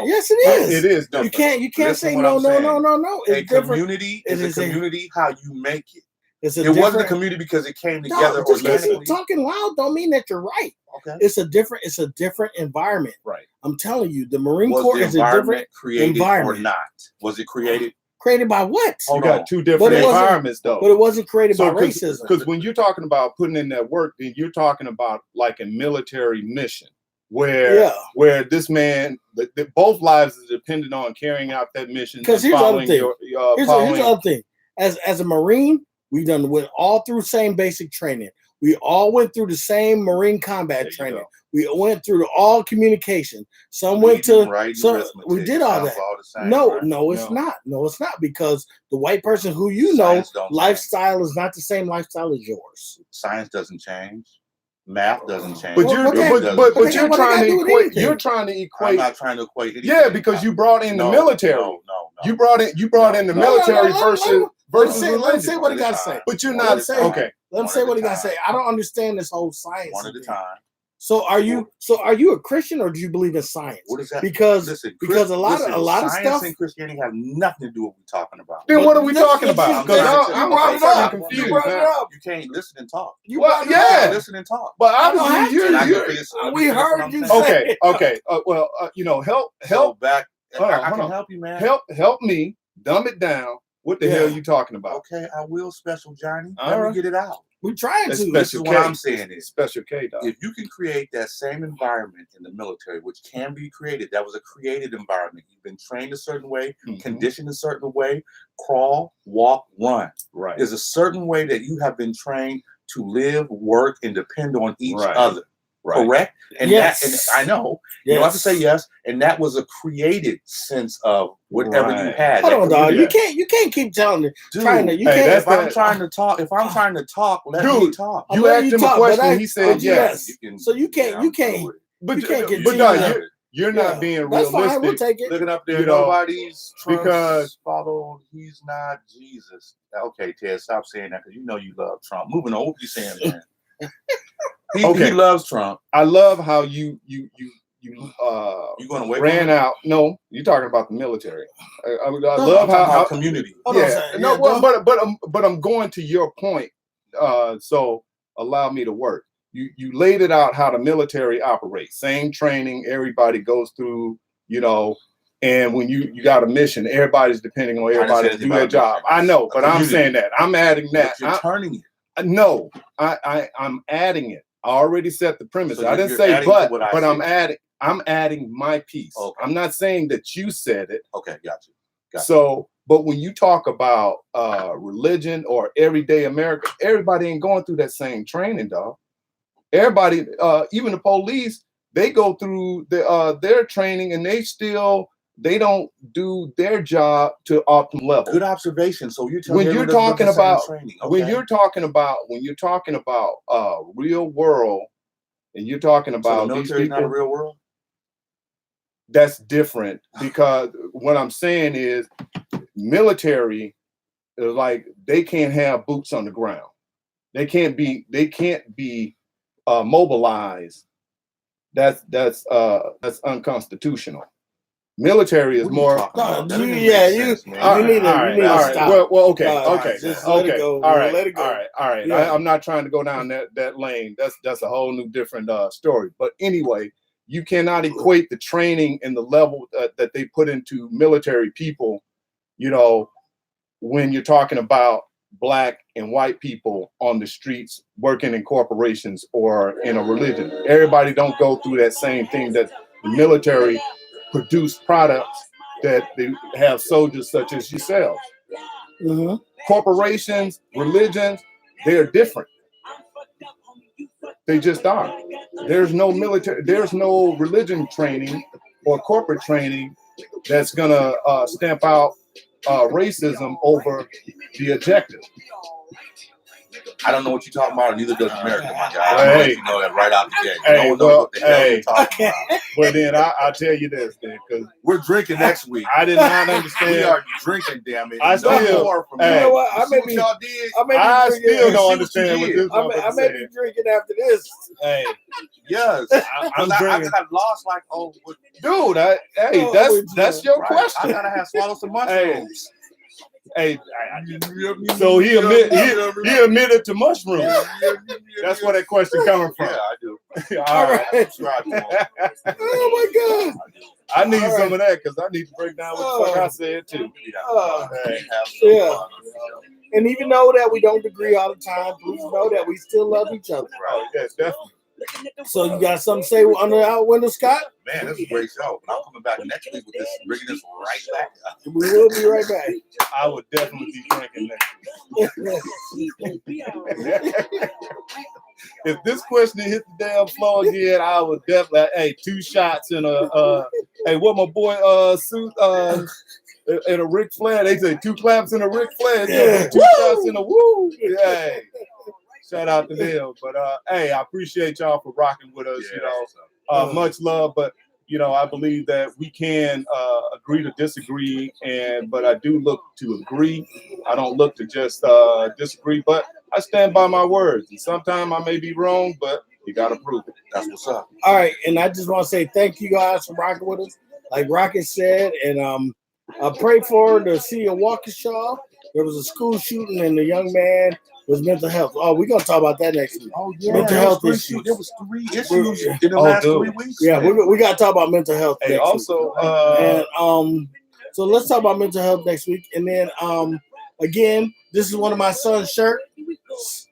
Yes, it is. It is You different. can't Listen say what no. I'm saying. It's A different. community is It a is a- community how you make it. It's a It wasn't a different. community because it came No, together just because you're organically. talking loud don't mean that you're right. Okay. It's a different environment. Right. I'm telling you, the Marine Was Corps the is a different environment created environment. or not? Was it created? created by what? You Hold got on. two But different it wasn't- environments, though. But it wasn't created by Because racism. when you're talking about putting in that work, then you're talking about like a military mission where this man, both lives is dependent on carrying out that mission. Because and here's the other following thing. your, Here's following- the other thing. As a Marine, we went all through same basic training. We all went through the same Marine combat There you training. go. We went through all communication. Some went to Reading, some. writing, We arithmetic, did all sounds that. the same, No, right? no, it's No. not. No, it's not, because the white person who you Science know don't lifestyle is not the same lifestyle as yours. Science doesn't change. Math doesn't change. But Well, you're what they- but they you're got- what they trying got to to do with equate. anything? You're trying to I'm equate. not trying to equate anything. Yeah, because you brought in the military. No. You brought in the No. military No, versus Let's say religion. what he got to say. But you're Let not him say- okay. Let him One say at what a he got to time. say. I don't understand this whole science. One at a thing. time. So are you a Christian, or do you believe in science? What is that? Because Listen, because a lot of science stuff. and Christianity have nothing to do with what we're talking about. Then what are we That's- talking that's- about? that's- Because you I'm brought it fucking up. confused You brought it now. up. You can't listen and talk. You Well, brought it yeah. up. You can't listen and talk. But I don't have obviously to. And I you're can finish- let me We finish what heard I'm you saying. say- okay. Help So back. Hold on, I hold can on. help you, man. help me dumb it down. What the Yeah. hell are you talking about? Okay, I will, Special Johnny. All Let right. me get it out. We trying That's to. This is what I'm saying is, Special K, dog. if you can create that same environment in the military, which can be created, that was a created environment. You've been trained a certain way, Mhm. conditioned a certain way, crawl, walk, run. Right. There's a certain way that you have been trained to live, work, and depend on each Right. other. Right. Correct? And Yes. and I know you don't have to say yes. And that was a created sense of whatever you Right. had. Hold that on, dog. community. You can't keep telling me. Dude, Trying to. You hey, can't. that's if I'm that- trying to talk, let me Dude, talk. I'm You letting asked him a talk, question, but he said but yes. So you can't. I'm You can't. through with it. But You can't but continue dog, that. you're Yeah. not being That's fine. We'll realistic. take it. Looking up there, You know, nobody's trust because- followed. He's not Jesus. Okay, Ted, stop saying that because you know you love Trump. Moving on, what you saying, man? He Okay. loves Trump. I love how you You going away? ran from it? out. No, you're talking about the military. I I'm love talking how about community. Hold on a yeah, second. no, Yeah, well, go. but I'm going to your point. So allow me to work. You laid it out how the military operates. Same training, everybody goes through. And when you got a mission, everybody's depending on everybody to anything do their about a job. mission. I know, but I'm community. saying that I'm adding that. But you're turning it. No, I'm adding it. I already set the premise. So I didn't you're say adding to but what I I'm said. adding my piece. Okay. I'm not saying that you said it. Okay, got you. Got So, but when you talk about religion or everyday America, everybody ain't going through that same training, dog. Everybody, even the police, they go through their training and they don't do their job to optimal level. Good observation. So you're telling When me you're everyone doesn't talking get the same about training. when Okay. you're talking about real world, and you're talking So about the these military is not a people, real world. that's different, because what I'm saying is military, like, they can't have boots on the ground. They can't be mobilized. That's unconstitutional. Military is What are you more. talking about? That you- doesn't yeah, make you- sense, man. you need to- all right, you need to all right. stop. Well, okay, Okay, just let it go. All right, Let it go. all right. Yeah. I'm not trying to go down that lane. That's a whole new different story. But anyway, you cannot equate the training and the level that they put into military people, when you're talking about Black and white people on the streets working in corporations or in a religion. Everybody don't go through that same thing that the military produce products that they have soldiers such as yourselves. Mhm. Corporations, religions, they're different. They just aren't. There's no military, there's no religion training or corporate training that's gonna stamp out racism over the objective. I don't know what you're talking about, neither does America, my guy. I Hey. don't you know that right out the gate. Hey, No one knows well, what the hell hey. you're talking about. Well, then I'll tell you this, then, because We're drinking next week. I did not We understand. are drinking, damn it. I No still- more from hey. You know what? You I see may what be, y'all did? I may be I drinking. still see don't what understand you what did. this I may motherfucker be said. drinking after this. Hey, Yes. I'm I drinking. got lost like, oh, what, Dude, Oh, that's your right. question. I gotta have swallow some mushrooms. Hey, so he admitted to mushrooms. That's where that question coming from. Yeah, I do. All right. Try to. Oh my God. I need All right. some of that because I need to break down what the fuck I said too. Hey. Yeah. And even though that we don't agree all the time, please know that we still love each other. Oh, yeah, definitely. So you got something to say on the out window, Scott? Man, this is a great show. I'm coming back next week with this, bringing this right back up. We will be right back. I would definitely be drinking that. If this question hit the damn floor again, I would definitely. Hey, 2 shots in a. Hey, what my boy suit in a Ric Flair? They say 2 claps in a Ric Flair. Yeah. 2 shots in a woo. Yeah. Shout out to them. But hey, I appreciate y'all for rocking with us. Much love, but I believe that we can agree to disagree, but I do look to agree. I don't look to just disagree, but I stand by my words. And sometimes I may be wrong, but you gotta prove it. That's what's up. All right, and I just want to say thank you guys for rocking with us. Like Rocket said, and I prayed for the city of Waukesha. There was a school shooting, and the young man was mental health. Oh, we're gonna talk about that next week. Oh yeah, Mental health issues. There was 3 issues in the Oh, last dude. 3 weeks. Yeah, we gotta talk about mental health. Hey, next also, week. And so let's talk about mental health next week. And then again, this is one of my son's shirts.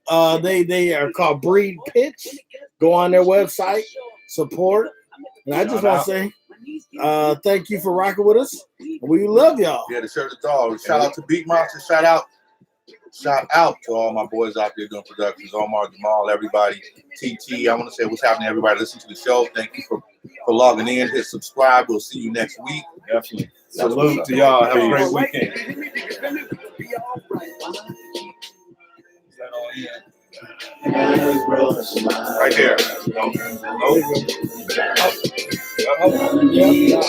They are called Breed Pitch. Go on their website, support. And I just want to say thank you for rocking with us. We love y'all. Yeah, the shirt is all. Shout out to Beat Monster. Shout out to all my boys out there doing productions. Omar, Jamal, everybody. TT. I want to say what's happening, everybody. Listen to the show. Thank you for logging in. Hit subscribe. We'll see you next week. definitely. Salute to y'all. Have a great weekend. Right there. Yeah.